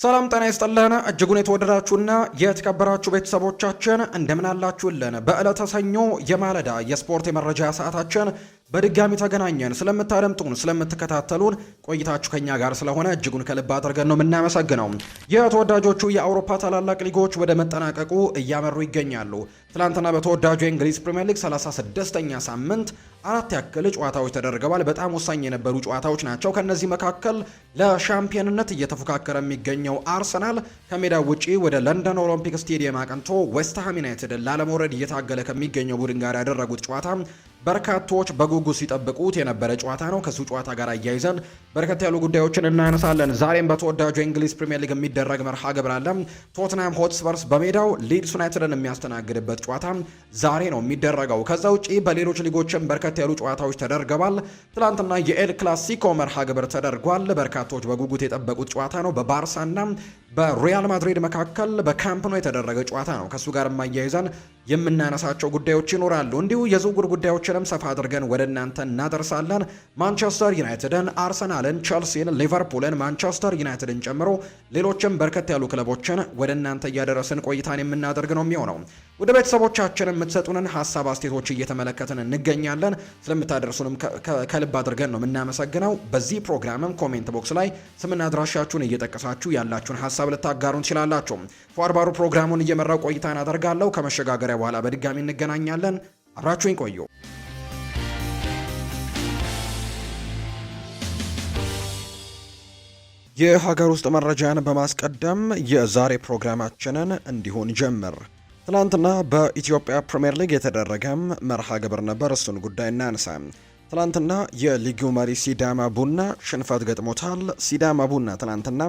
ሰላም ጤና ይስጥልን እጅጉን የተወደዳችሁና የተከበራችሁ ቤተሰቦቻችን እንደምን አላችሁልን? በዕለተ ሰኞ የማለዳ የስፖርት የመረጃ ሰዓታችን በድጋሚ ተገናኘን። ስለምታደምጡን ስለምትከታተሉን ቆይታችሁ ከኛ ጋር ስለሆነ እጅጉን ከልብ አድርገን ነው የምናመሰግነው። የተወዳጆቹ የአውሮፓ ታላላቅ ሊጎች ወደ መጠናቀቁ እያመሩ ይገኛሉ። ትላንትና በተወዳጁ የእንግሊዝ ፕሪምየር ሊግ 36ኛ ሳምንት አራት ያክል ጨዋታዎች ተደርገዋል። በጣም ወሳኝ የነበሩ ጨዋታዎች ናቸው። ከነዚህ መካከል ለሻምፒዮንነት እየተፎካከረ የሚገኘው አርሰናል ከሜዳው ውጪ ወደ ለንደን ኦሎምፒክ ስቴዲየም አቅንቶ ዌስትሃም ዩናይትድ ላለመውረድ እየታገለ ከሚገኘው ቡድን ጋር ያደረጉት ጨዋታ በርካቶች በጉጉት ሲጠብቁት የነበረ ጨዋታ ነው። ከሱ ጨዋታ ጋር አያይዘን በርከት ያሉ ጉዳዮችን እናነሳለን። ዛሬም በተወዳጁ የእንግሊዝ ፕሪምየር ሊግ የሚደረግ መርሃ ግብር አለ። ቶትናም ሆትስፐርስ በሜዳው ሊድስ ዩናይትድን የሚያስተናግድበት ጨዋታ ዛሬ ነው የሚደረገው። ከዛ ውጪ በሌሎች ሊጎችም በርከት ያሉ ጨዋታዎች ተደርገዋል። ትላንትና የኤል ክላሲኮ መርሃ ግብር ተደርጓል። በርካቶች በጉጉት የጠበቁት ጨዋታ ነው። በባርሳና በሪያል ማድሪድ መካከል በካምፕ ኖ የተደረገ ጨዋታ ነው። ከሱ ጋር ማያይዘን የምናነሳቸው ጉዳዮች ይኖራሉ። እንዲሁ የዝውውር ጉዳዮችንም ሰፋ አድርገን ወደ እናንተ እናደርሳለን። ማንቸስተር ዩናይትድን፣ አርሰናልን፣ ቸልሲን፣ ሊቨርፑልን፣ ማንቸስተር ዩናይትድን ጨምሮ ሌሎችም በርከት ያሉ ክለቦችን ወደ እናንተ እያደረስን ቆይታን የምናደርግ ነው የሚሆነው። ወደ ቤተሰቦቻችን የምትሰጡንን ሀሳብ አስተያየቶች እየተመለከትን እንገኛለን። ስለምታደርሱንም ከልብ አድርገን ነው የምናመሰግነው። በዚህ ፕሮግራምም ኮሜንት ቦክስ ላይ ስምና አድራሻችሁን እየጠቀሳችሁ ያላችሁን ሀሳብ ልታጋሩን ትችላላችሁ። ፏርባሩ ፕሮግራሙን እየመራው ቆይታን አደርጋለሁ። ከመሸጋገሪያ በኋላ በድጋሚ እንገናኛለን። አብራችሁኝ ቆዩ። የሀገር ውስጥ መረጃን በማስቀደም የዛሬ ፕሮግራማችንን እንዲሆን ጀምር። ትላንትና በኢትዮጵያ ፕሪምየር ሊግ የተደረገም መርሃ ግብር ነበር። እሱን ጉዳይ እናንሳ። ትላንትና የሊጉ መሪ ሲዳማ ቡና ሽንፈት ገጥሞታል። ሲዳማ ቡና ትላንትና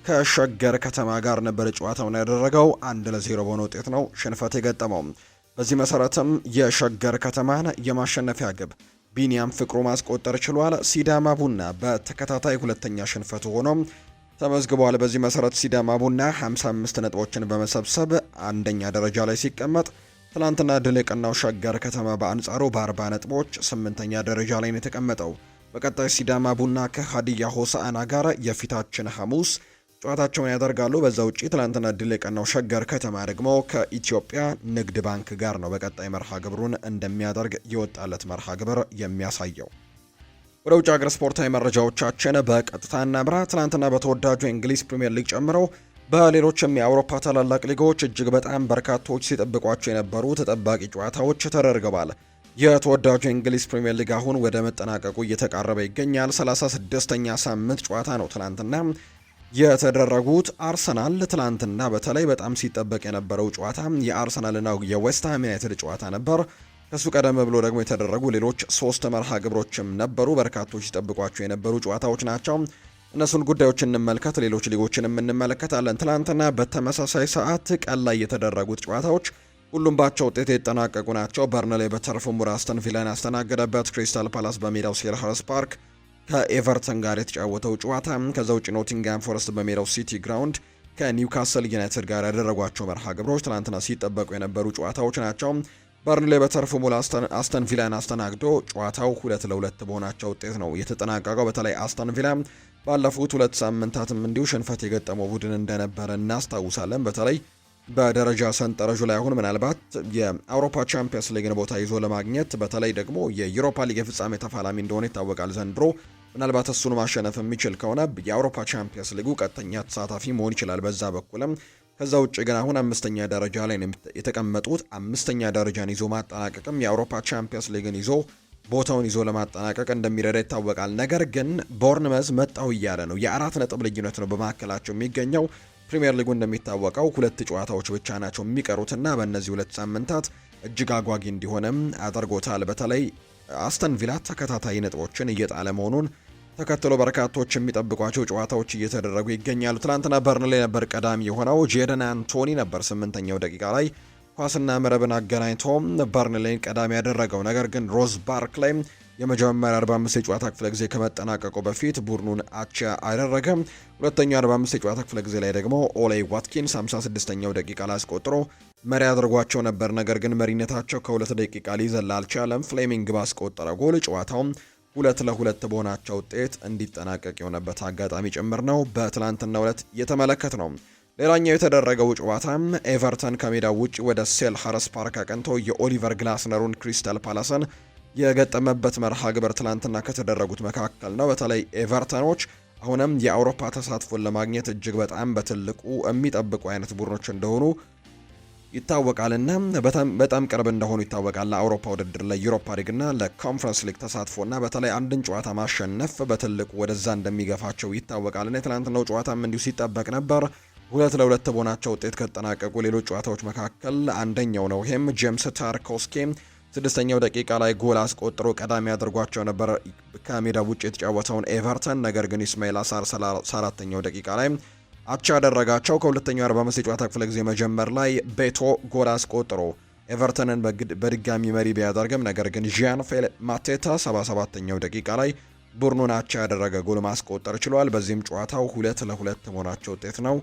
ከሸገር ከተማ ጋር ነበር ጨዋታውን ያደረገው። 1-0 በሆነ ውጤት ነው ሽንፈት የገጠመው። በዚህ መሰረትም የሸገር ከተማን የማሸነፊያ ግብ ቢኒያም ፍቅሩ ማስቆጠር ችሏል። ሲዳማ ቡና በተከታታይ ሁለተኛ ሽንፈቱ ሆኖ ተመዝግቧል። በዚህ መሰረት ሲዳማ ቡና 55 ነጥቦችን በመሰብሰብ አንደኛ ደረጃ ላይ ሲቀመጥ፣ ትላንትና ድል የቀናው ሸገር ከተማ በአንጻሩ በ40 ነጥቦች 8ኛ ደረጃ ላይ ነው የተቀመጠው። በቀጣይ ሲዳማ ቡና ከሀዲያ ሆሳዕና ጋር የፊታችን ሐሙስ ጨዋታቸውን ያደርጋሉ። በዛ ውጪ ትላንትና ድል የቀናው ሸገር ከተማ ደግሞ ከኢትዮጵያ ንግድ ባንክ ጋር ነው በቀጣይ መርሃ ግብሩን እንደሚያደርግ የወጣለት መርሃ ግብር የሚያሳየው። ወደ ውጭ ሀገር ስፖርታዊ መረጃዎቻችን በቀጥታ እናምራ። ትላንትና በተወዳጁ የእንግሊዝ ፕሪምየር ሊግ ጨምሮ በሌሎችም የአውሮፓ ታላላቅ ሊጎች እጅግ በጣም በርካቶች ሲጠብቋቸው የነበሩ ተጠባቂ ጨዋታዎች ተደርገዋል። የተወዳጁ የእንግሊዝ ፕሪምየር ሊግ አሁን ወደ መጠናቀቁ እየተቃረበ ይገኛል። 36ኛ ሳምንት ጨዋታ ነው ትላንትና የተደረጉት። አርሰናል ትላንትና በተለይ በጣም ሲጠበቅ የነበረው ጨዋታ የአርሰናልና የዌስትሃም ዩናይትድ ጨዋታ ነበር። ከሱ ቀደም ብሎ ደግሞ የተደረጉ ሌሎች 3 መርሃ ግብሮችም ነበሩ። በርካቶች ሲጠብቋቸው የነበሩ ጨዋታዎች ናቸው። እነሱን ጉዳዮች እንመልከት። ሌሎች ሊጎችንም እንመለከታለን። ትላንትና በተመሳሳይ ሰዓት ቀን ላይ የተደረጉት ጨዋታዎች ሁሉም ባቸው ውጤት የተጠናቀቁ ናቸው። በርንሌ በተርፉ ሙር አስተን ቪላን ያስተናገደበት፣ ክሪስታል ፓላስ በሜዳው ሴልኸርስት ፓርክ ከኤቨርተን ጋር የተጫወተው ጨዋታ፣ ከዛ ውጭ ኖቲንግሃም ፎረስት በሜዳው ሲቲ ግራውንድ ከኒውካስል ዩናይትድ ጋር ያደረጓቸው መርሃ ግብሮች ትናንትና ሲጠበቁ የነበሩ ጨዋታዎች ናቸው። በርንሌ በተርፉ ሙሉ አስተን ቪላን አስተናግዶ ጨዋታው 2-2 በሆናቸው ውጤት ነው የተጠናቀቀው። በተለይ አስተን ቪላ ባለፉት 2 ሳምንታትም እንዲሁ ሽንፈት የገጠመው ቡድን እንደነበረ እናስታውሳለን። በተለይ በደረጃ ሰንጠረዡ ላይ አሁን ምናልባት የአውሮፓ ቻምፒየንስ ሊግን ቦታ ይዞ ለማግኘት በተለይ ደግሞ የዩሮፓ ሊግ የፍጻሜ ተፋላሚ እንደሆነ ይታወቃል። ዘንድሮ ምናልባት እሱን ማሸነፍ የሚችል ከሆነ የአውሮፓ ቻምፒየንስ ሊጉ ቀጥተኛ ተሳታፊ መሆን ይችላል። በዛ በኩልም ከዛ ውጭ ግን አሁን 5ኛ ደረጃ ላይ ነው የተቀመጡት። 5ኛ ደረጃን ይዞ ማጠናቀቅም የአውሮፓ ቻምፒየንስ ሊግን ይዞ ቦታውን ይዞ ለማጠናቀቅ እንደሚረዳ ይታወቃል። ነገር ግን ቦርንመዝ መጣው እያለ ነው። የ4 ነጥብ ልዩነት ነው በመካከላቸው የሚገኘው። ፕሪሚየር ሊጉ እንደሚታወቀው 2 ጨዋታዎች ብቻ ናቸው የሚቀሩትና በእነዚህ 2 ሳምንታት እጅግ አጓጊ እንዲሆንም አድርጎታል። በተለይ አስተን ቪላ ተከታታይ ነጥቦችን እየጣለ መሆኑን ተከትሎ በርካቶች የሚጠብቋቸው ጨዋታዎች እየተደረጉ ይገኛሉ። ትናንትና በርንሌ ነበር ቀዳሚ የሆነው። ጄደን አንቶኒ ነበር 8ኛው ደቂቃ ላይ ኳስና መረብን አገናኝቶ በርንሌን ቀዳሚ ያደረገው። ነገር ግን ሮዝ ባርክላይ የመጀመሪያ 45 የጨዋታ ክፍለ ጊዜ ከመጠናቀቁ በፊት ቡድኑን አቻ አደረገ። ሁለተኛው 45 የጨዋታ ክፍለ ጊዜ ላይ ደግሞ ኦሌይ ዋትኪንስ 56ኛው ደቂቃ ላይ አስቆጥሮ መሪ አድርጓቸው ነበር። ነገር ግን መሪነታቸው ከ2 ደቂቃ ሊዘል አልቻለም። ፍሌሚንግ ባስቆጠረ ጎል ጨዋታው 2-2 በሆናቸው ውጤት እንዲጠናቀቅ የሆነበት አጋጣሚ ጭምር ነው በትላንትናው ዕለት የተመለከት ነው። ሌላኛው የተደረገው ጨዋታ ኤቨርተን ከሜዳው ውጪ ወደ ሴልኸርስት ፓርክ አቅንቶ የኦሊቨር ግላስነሩን ክሪስታል ፓላስን የገጠመበት መርሃ ግብር ትላንትና ከተደረጉት መካከል ነው። በተለይ ኤቨርተኖች አሁንም የአውሮፓ ተሳትፎን ለማግኘት እጅግ በጣም በትልቁ የሚጠብቁ አይነት ቡድኖች እንደሆኑ ይታወቃልና በጣም ቅርብ እንደሆኑ ይታወቃል። ለአውሮፓ ውድድር ለዩሮፓ ሊግና ለኮንፈረንስ ሊግ ተሳትፎና በተለይ አንድን ጨዋታ ማሸነፍ በትልቁ ወደዛ እንደሚገፋቸው ይታወቃልና የትላንትናው ጨዋታም እንዲሁ ሲጠበቅ ነበር። 2-2 በሆናቸው ውጤት ከተጠናቀቁ ሌሎች ጨዋታዎች መካከል አንደኛው ነው። ይህም ጄምስ ታርኮስኪ 6ኛው ደቂቃ ላይ ጎል አስቆጥሮ ቀዳሚ አድርጓቸው ነበር ከሜዳ ውጭ የተጫወተውን ኤቨርተን። ነገር ግን ኢስማኤል አሳር 4ኛው ደቂቃ ላይ አቻ ያደረጋቸው። ከሁለተኛው 45 የጨዋታ ክፍለ ጊዜ መጀመር ላይ ቤቶ ጎል አስቆጥሮ ኤቨርተንን በድጋሚ መሪ ቢያደርግም ነገር ግን ዣን ፌል ማቴታ 77ኛው ደቂቃ ላይ ቡድኑን አቻ ያደረገ ጎል ማስቆጠር ችሏል። በዚህም ጨዋታው 2-2 መሆናቸው ውጤት ነው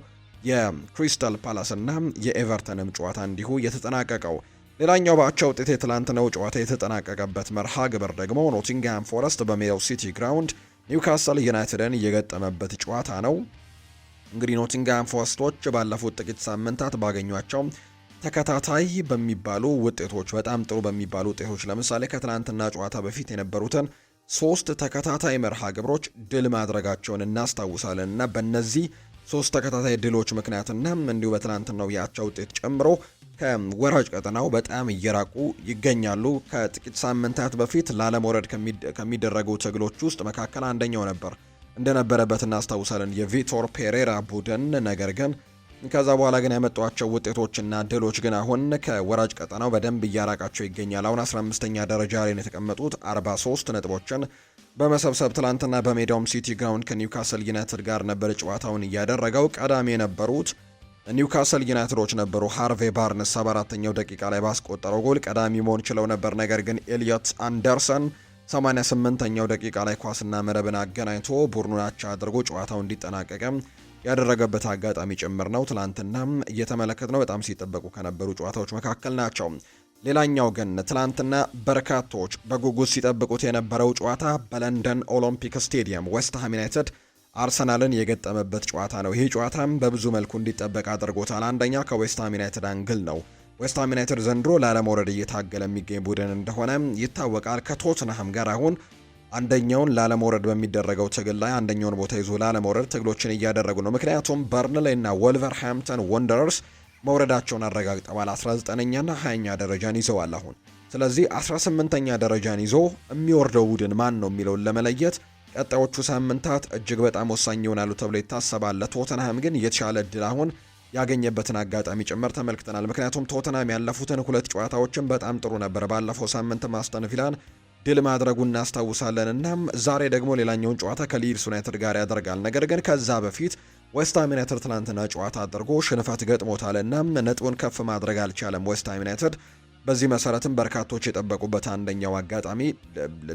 የክሪስታል ፓላስ እና የኤቨርተንም ጨዋታ እንዲሁ የተጠናቀቀው። ሌላኛው በአቻ ውጤት የትላንትናው ጨዋታ የተጠናቀቀበት መርሃ ግብር ደግሞ ኖቲንግሃም ፎረስት በሜዳው ሲቲ ግራውንድ ኒውካስል ዩናይትድን የገጠመበት ጨዋታ ነው። እንግዲህ ኖቲንግሃም ፎረስቶች ባለፉት ጥቂት ሳምንታት ባገኟቸው ተከታታይ በሚባሉ ውጤቶች በጣም ጥሩ በሚባሉ ውጤቶች ለምሳሌ ከትላንትና ጨዋታ በፊት የነበሩትን 3 ተከታታይ መርሃ ግብሮች ድል ማድረጋቸውን እናስታውሳለን እና በእነዚህ 3 ተከታታይ ድሎች ምክንያትና እንዲሁ በትላንትናው የአቻ ውጤት ጨምሮ ከወራጅ ቀጠናው በጣም እየራቁ ይገኛሉ። ከጥቂት ሳምንታት በፊት ላለመውረድ ከሚደረጉ ትግሎች ውስጥ መካከል አንደኛው ነበር እንደነበረበት እናስታውሳለን የቪቶር ፔሬራ ቡድን። ነገር ግን ከዛ በኋላ ግን ያመጧቸው ውጤቶችና ድሎች ግን አሁን ከወራጅ ቀጠናው በደንብ እያራቃቸው ይገኛል። አሁን 15ኛ ደረጃ ላይ የተቀመጡት 43 ነጥቦችን በመሰብሰብ ትላንትና በሜዳውም ሲቲ ግራውንድ ከኒውካስል ዩናይትድ ጋር ነበር ጨዋታውን እያደረገው። ቀዳሚ የነበሩት ኒውካስል ዩናይትዶች ነበሩ። ሃርቬ ባርንስ 74ኛው ደቂቃ ላይ ባስቆጠረው ጎል ቀዳሚ መሆን ችለው ነበር። ነገር ግን ኤሊዮት አንደርሰን 88ኛው ደቂቃ ላይ ኳስና መረብን አገናኝቶ ቡድኑን አቻ አድርጎ ጨዋታው እንዲጠናቀቅ ያደረገበት አጋጣሚ ጭምር ነው ትላንትና እየተመለከትነው በጣም ሲጠበቁ ከነበሩ ጨዋታዎች መካከል ናቸው። ሌላኛው ግን ትላንትና በርካቶች በጉጉት ሲጠብቁት የነበረው ጨዋታ በለንደን ኦሎምፒክ ስቴዲየም ዌስትሃም ዩናይትድ አርሰናልን የገጠመበት ጨዋታ ነው። ይህ ጨዋታም በብዙ መልኩ እንዲጠበቅ አድርጎታል። አንደኛ ከዌስትሃም ዩናይትድ አንግል ነው። ዌስትሃም ዩናይትድ ዘንድሮ ላለመውረድ እየታገለ የሚገኝ ቡድን እንደሆነ ይታወቃል። ከቶትንሃም ጋር አሁን አንደኛውን ላለመውረድ በሚደረገው ትግል ላይ አንደኛውን ቦታ ይዞ ላለመውረድ ትግሎችን እያደረጉ ነው። ምክንያቱም በርንሌይ እና ወልቨርሃምፕተን ወንደረርስ መውረዳቸውን አረጋግጠዋል። 19ኛና 20ኛ ደረጃን ይዘዋል አሁን። ስለዚህ 18ኛ ደረጃን ይዞ የሚወርደው ቡድን ማን ነው የሚለውን ለመለየት ቀጣዮቹ ሳምንታት እጅግ በጣም ወሳኝ ይሆናሉ ተብሎ ይታሰባል። ቶተንሃም ግን የተሻለ እድል አሁን ያገኘበትን አጋጣሚ ጭምር ተመልክተናል። ምክንያቱም ቶተንሃም ያለፉትን 2 ጨዋታዎችን በጣም ጥሩ ነበር። ባለፈው ሳምንት አስተን ቪላን ድል ማድረጉ እናስታውሳለን። እናም ዛሬ ደግሞ ሌላኛውን ጨዋታ ከሊድስ ዩናይትድ ጋር ያደርጋል። ነገር ግን ከዛ በፊት ዌስትሃም ዩናይትድ ትላንትና ጨዋታ አድርጎ ሽንፈት ገጥሞታልና ነጥቡን ከፍ ማድረግ አልቻለም ዌስትሃም ዩናይትድ። በዚህ መሰረትም በርካቶች የጠበቁበት አንደኛው አጋጣሚ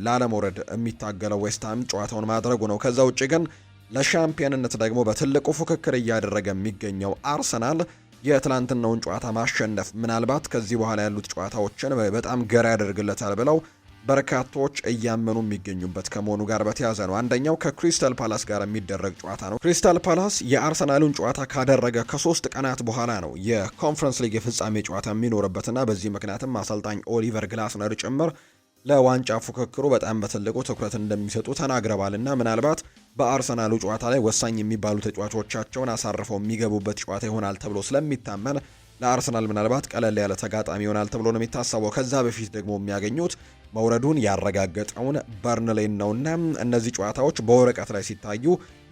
ላለመውረድ የሚታገለው ዌስትሃም ጨዋታውን ማድረጉ ነው። ከዛ ውጭ ግን ለሻምፒዮንነት ደግሞ በትልቁ ፉክክር እያደረገ የሚገኘው አርሰናል የትላንትናውን ጨዋታ ማሸነፍ ምናልባት ከዚህ በኋላ ያሉት ጨዋታዎችን በጣም ገራ ያደርግለታል ብለው በርካቶች እያመኑ የሚገኙበት ከመሆኑ ጋር በተያያዘ ነው። አንደኛው ከክሪስታል ፓላስ ጋር የሚደረግ ጨዋታ ነው። ክሪስታል ፓላስ የአርሰናሉን ጨዋታ ካደረገ ከ3 ቀናት በኋላ ነው የኮንፈረንስ ሊግ የፍጻሜ ጨዋታ የሚኖርበትና በዚህ ምክንያትም አሰልጣኝ ኦሊቨር ግላስነር ጭምር ለዋንጫ ፉክክሩ በጣም በትልቁ ትኩረት እንደሚሰጡ ተናግረዋልና ምናልባት በአርሰናሉ ጨዋታ ላይ ወሳኝ የሚባሉ ተጫዋቾቻቸውን አሳርፈው የሚገቡበት ጨዋታ ይሆናል ተብሎ ስለሚታመን ለአርሰናል ምናልባት ቀለል ያለ ተጋጣሚ ይሆናል ተብሎ ነው የሚታሰበው። ከዛ በፊት ደግሞ የሚያገኙት መውረዱን ያረጋገጠውን በርንሌይን ነውና እነዚህ ጨዋታዎች በወረቀት ላይ ሲታዩ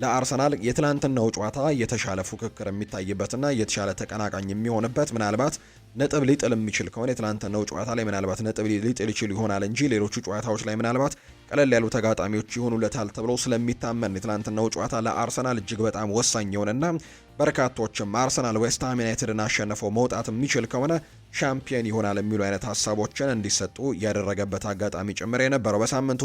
ለአርሰናል የትላንትናው ጨዋታ የተሻለ ፉክክር የሚታይበትና የተሻለ ተቀናቃኝ የሚሆንበት ምናልባት ነጥብ ሊጥል የሚችል ከሆነ የትላንትናው ጨዋታ ላይ ምናልባት ነጥብ ሊጥል ይችል ይሆናል እንጂ ሌሎቹ ጨዋታዎች ላይ ምናልባት ቀለል ያሉ ተጋጣሚዎች ይሆኑለታል ተብሎ ስለሚታመን የትላንትናው ጨዋታ ለአርሰናል እጅግ በጣም ወሳኝ የሆነና በርካቶችም አርሰናል ዌስትሃም ዩናይትድን አሸንፈው መውጣት የሚችል ከሆነ ሻምፒዮን ይሆናል የሚሉ አይነት ሀሳቦችን እንዲሰጡ ያደረገበት አጋጣሚ ጭምር የነበረው። በሳምንቱ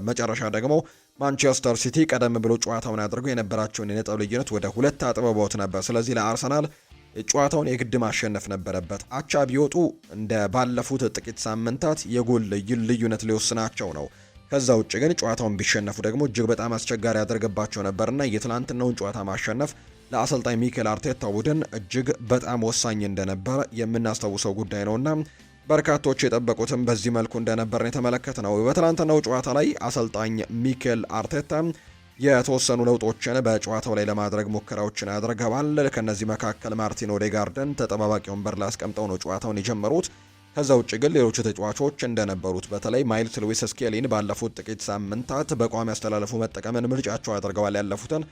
መጨረሻ ደግሞ ማንቸስተር ሲቲ ቀደም ብሎ ጨዋታውን አድርገው የነበራቸውን የነጥብ ልዩነት ወደ 2 አጥብበውት ነበር። ስለዚህ ለአርሰናል ጨዋታውን የግድ ማሸነፍ ነበረበት። አቻ ቢወጡ እንደ ባለፉት ጥቂት ሳምንታት የጎል ልዩነት ሊወስናቸው ነው። ከዛ ውጭ ግን ጨዋታውን ቢሸነፉ ደግሞ እጅግ በጣም አስቸጋሪ ያደርግባቸው ነበርና የትላንትናውን ጨዋታ ማሸነፍ ለአሰልጣኝ ሚኬል አርቴታ ቡድን እጅግ በጣም ወሳኝ እንደነበር የምናስታውሰው ጉዳይ ነውና በርካቶች የጠበቁትም በዚህ መልኩ እንደነበር ነው የተመለከትነው። በትላንትናው ጨዋታ ላይ አሰልጣኝ ሚኬል አርቴታ የተወሰኑ ለውጦችን በጨዋታው ላይ ለማድረግ ሙከራዎችን አድርገዋል። ከነዚህ መካከል ማርቲን ኦዴጋርድን ተጠባባቂ ወንበር ላይ አስቀምጠው ነው ጨዋታውን የጀመሩት። ከዛ ውጭ ግን ሌሎቹ ተጫዋቾች እንደነበሩት በተለይ ማይልስ ሉዊስ ስኬሊን ባለፉት ጥቂት ሳምንታት በቋሚ አስተላለፉ መጠቀምን ምርጫቸው አድርገዋል። ያለፉትን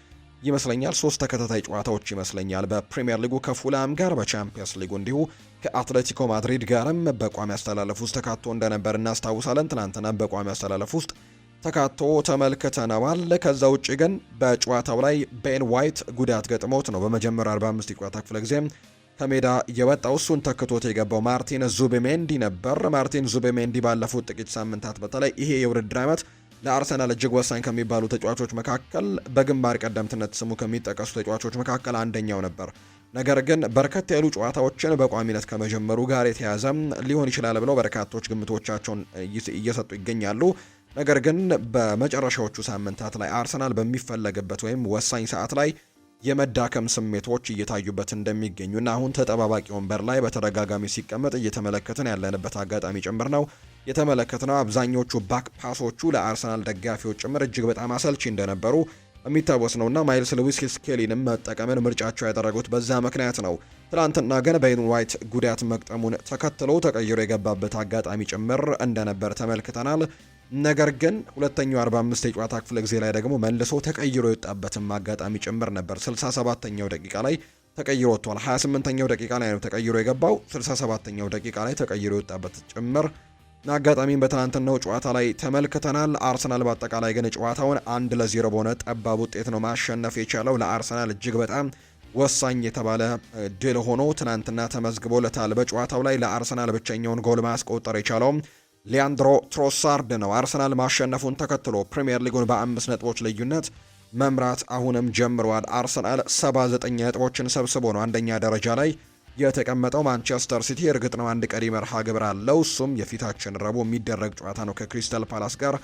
ይመስለኛል 3 ተከታታይ ጨዋታዎች ይመስለኛል በፕሪሚየር ሊጉ ከፉላም ጋር፣ በቻምፒየንስ ሊጉ እንዲሁ ከአትሌቲኮ ማድሪድ ጋርም በቋሚ አስተላለፍ ውስጥ ተካቶ እንደነበር እናስታውሳለን። ትናንትና በቋሚ አስተላለፍ ውስጥ ተካቶ ተመልክተነዋል። ከዛ ውጭ ግን በጨዋታው ላይ ቤን ዋይት ጉዳት ገጥሞት ነው በመጀመሪያው 45 የጨዋታ ክፍለ ጊዜ ከሜዳ የወጣው። እሱን ተክቶት የገባው ማርቲን ዙቤሜንዲ ነበር። ማርቲን ዙቤሜንዲ ባለፉት ጥቂት ሳምንታት በተለይ ይሄ የውድድር ዓመት ለአርሰናል እጅግ ወሳኝ ከሚባሉ ተጫዋቾች መካከል በግንባር ቀደምትነት ስሙ ከሚጠቀሱ ተጫዋቾች መካከል አንደኛው ነበር። ነገር ግን በርከት ያሉ ጨዋታዎችን በቋሚነት ከመጀመሩ ጋር የተያዘ ሊሆን ይችላል ብለው በርካቶች ግምቶቻቸውን እየሰጡ ይገኛሉ። ነገር ግን በመጨረሻዎቹ ሳምንታት ላይ አርሰናል በሚፈለግበት ወይም ወሳኝ ሰዓት ላይ የመዳከም ስሜቶች እየታዩበት እንደሚገኙና አሁን ተጠባባቂ ወንበር ላይ በተደጋጋሚ ሲቀመጥ እየተመለከትን ያለንበት አጋጣሚ ጭምር ነው የተመለከትነው። አብዛኞቹ ባክ ፓሶቹ ለአርሰናል ደጋፊዎች ጭምር እጅግ በጣም አሰልቺ እንደነበሩ የሚታወስ ነውና ማይልስ ሉዊስ ስኬሊንም መጠቀምን ምርጫቸው ያደረጉት በዛ ምክንያት ነው። ትናንትና ግን ቤን ዋይት ጉዳት መቅጠሙን ተከትሎ ተቀይሮ የገባበት አጋጣሚ ጭምር እንደነበር ተመልክተናል። ነገር ግን ሁለተኛው 45 የጨዋታ ክፍለ ጊዜ ላይ ደግሞ መልሶ ተቀይሮ የወጣበትም አጋጣሚ ጭምር ነበር። 67ኛው ደቂቃ ላይ ተቀይሮ ወጥቷል። 28ኛው ደቂቃ ላይ ነው ተቀይሮ የገባው። 67ኛው ደቂቃ ላይ ተቀይሮ የወጣበት ጭምር አጋጣሚን በትናንትናው ጨዋታ ላይ ተመልክተናል። አርሰናል በአጠቃላይ ግን ጨዋታውን 1-0 በሆነ ጠባብ ውጤት ነው ማሸነፍ የቻለው። ለአርሰናል እጅግ በጣም ወሳኝ የተባለ ድል ሆኖ ትናንትና ተመዝግቦለታል። በጨዋታው ላይ ለአርሰናል ብቸኛውን ጎል ማስቆጠር የቻለውም ሊያንድሮ ትሮሳርድ ነው። አርሰናል ማሸነፉን ተከትሎ ፕሪሚየር ሊጉን በ5 ነጥቦች ልዩነት መምራት አሁንም ጀምሯል። አርሰናል 79 ነጥቦችን ሰብስቦ ነው አንደኛ ደረጃ ላይ የተቀመጠው። ማንቸስተር ሲቲ እርግጥ ነው አንድ ቀሪ መርሃ ግብር አለው። እሱም የፊታችን ረቡዕ የሚደረግ ጨዋታ ነው። ከክሪስታል ፓላስ ጋር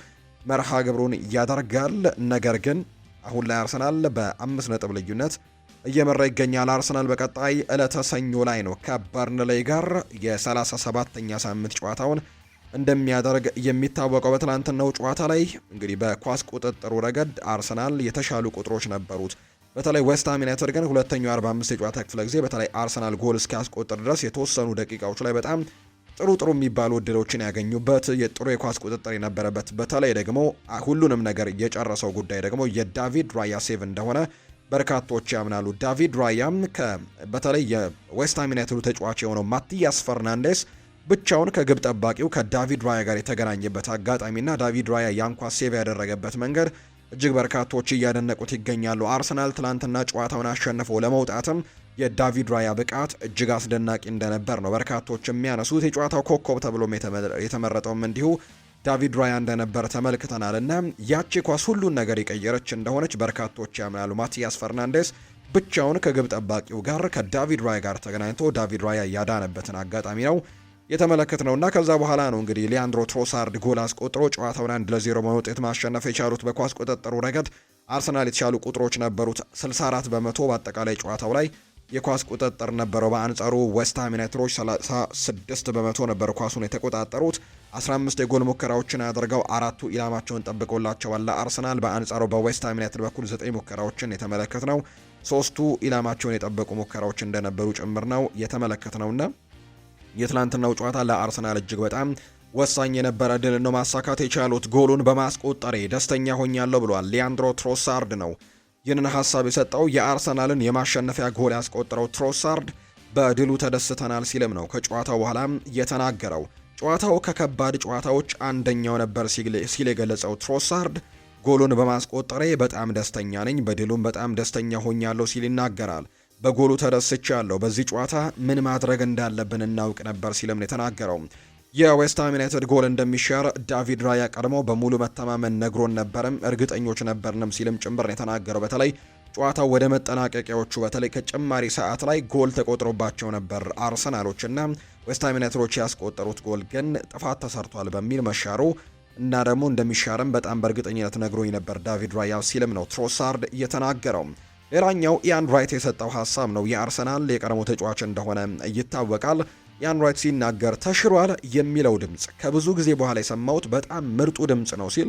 መርሃ ግብሩን ያደርጋል። ነገር ግን አሁን ላይ አርሰናል በ5 ነጥብ ልዩነት እየመራ ይገኛል። አርሰናል በቀጣይ ዕለተ ሰኞ ላይ ነው ከበርንሌይ ጋር የ37ኛ ሳምንት ጨዋታውን እንደሚያደርግ የሚታወቀው። በትናንትናው ጨዋታ ላይ እንግዲህ በኳስ ቁጥጥሩ ረገድ አርሰናል የተሻሉ ቁጥሮች ነበሩት። በተለይ ዌስትሃም ዩናይትድ ግን ሁለተኛው 45 የጨዋታ ክፍለ ጊዜ በተለይ አርሰናል ጎል እስኪያስቆጥር ድረስ የተወሰኑ ደቂቃዎች ላይ በጣም ጥሩ የሚባሉ እድሎችን ያገኙበት የጥሩ የኳስ ቁጥጥር የነበረበት በተለይ ደግሞ ሁሉንም ነገር የጨረሰው ጉዳይ ደግሞ የዳቪድ ራያ ሴቭ እንደሆነ በርካቶች ያምናሉ። ዳቪድ ራያም በተለይ የዌስትሃም ዩናይትዱ ተጫዋች የሆነው ማቲያስ ፈርናንዴስ ብቻውን ከግብ ጠባቂው ከዳቪድ ራያ ጋር የተገናኘበት አጋጣሚና ዳቪድ ራያ ያን ኳስ ሴቭ ያደረገበት መንገድ እጅግ በርካቶች እያደነቁት ይገኛሉ። አርሰናል ትላንትና ጨዋታውን አሸንፎ ለመውጣትም የዳቪድ ራያ ብቃት እጅግ አስደናቂ እንደነበር ነው በርካቶች የሚያነሱት። የጨዋታው ኮከብ ተብሎም የተመረጠውም እንዲሁ ዳቪድ ራያ እንደነበር ተመልክተናል እና ያቺ ኳስ ሁሉን ነገር የቀየረች እንደሆነች በርካቶች ያምናሉ። ማቲያስ ፈርናንዴስ ብቻውን ከግብ ጠባቂው ጋር ከዳቪድ ራያ ጋር ተገናኝቶ ዳቪድ ራያ ያዳነበትን አጋጣሚ ነው የተመለከትነውና ከዛ በኋላ ነው እንግዲህ ሊያንድሮ ትሮሳርድ ጎል አስቆጥሮ ጨዋታውን 1-0 በውጤት ማሸነፍ የቻሉት። በኳስ ቁጥጥሩ ረገድ አርሰናል የተሻሉ ቁጥሮች ነበሩት። 64 በመቶ በአጠቃላይ ጨዋታው ላይ የኳስ ቁጥጥር ነበረው። በአንጻሩ ዌስትሃም ዩናይትዶች 36 በመቶ ነበር ኳሱን የተቆጣጠሩት። 15 የጎል ሙከራዎችን አድርገው አራቱ ኢላማቸውን ጠብቆላቸዋል ለአርሰናል። በአንጻሩ በዌስትሃም ዩናይትድ በኩል 9 ሙከራዎችን የተመለከትነው፣ 3ቱ ኢላማቸውን የጠበቁ ሙከራዎች እንደነበሩ ጭምር ነው የተመለከትነውና የትላንትናው ጨዋታ ለአርሰናል እጅግ በጣም ወሳኝ የነበረ ድል ነው ማሳካት የቻሉት። ጎሉን በማስቆጠሬ ደስተኛ ሆኛለሁ ብሏል ሊያንድሮ ትሮሳርድ ነው ይህንን ሀሳብ የሰጠው። የአርሰናልን የማሸነፊያ ጎል ያስቆጠረው ትሮሳርድ በድሉ ተደስተናል ሲልም ነው ከጨዋታው በኋላም የተናገረው። ጨዋታው ከከባድ ጨዋታዎች አንደኛው ነበር ሲል የገለጸው ትሮሳርድ ጎሉን በማስቆጠሬ በጣም ደስተኛ ነኝ፣ በድሉም በጣም ደስተኛ ሆኛለሁ ሲል ይናገራል። በጎሉ ተደስቻለሁ። በዚህ ጨዋታ ምን ማድረግ እንዳለብን እናውቅ ነበር ሲልም ነው የተናገረው። የዌስትሃም ዩናይትድ ጎል እንደሚሻር ዳቪድ ራያ ቀድሞ በሙሉ መተማመን ነግሮን ነበርም እርግጠኞች ነበርንም ሲልም ጭምር ነው የተናገረው። በተለይ ጨዋታው ወደ መጠናቀቂያዎቹ በተለይ ከጭማሪ ሰዓት ላይ ጎል ተቆጥሮባቸው ነበር አርሰናሎችና ዌስትሃም ዩናይትዶች ያስቆጠሩት ጎል ግን ጥፋት ተሰርቷል በሚል መሻሩ እና ደግሞ እንደሚሻርም በጣም በእርግጠኝነት ነግሮኝ ነበር ዳቪድ ራያ ሲልም ነው ትሮሳርድ የተናገረው። ሌላኛው ኢያን ራይት የሰጠው ሀሳብ ነው። የአርሰናል የቀድሞ ተጫዋች እንደሆነ ይታወቃል። ኢያን ራይት ሲናገር ተሽሯል የሚለው ድምፅ ከብዙ ጊዜ በኋላ የሰማሁት በጣም ምርጡ ድምፅ ነው ሲል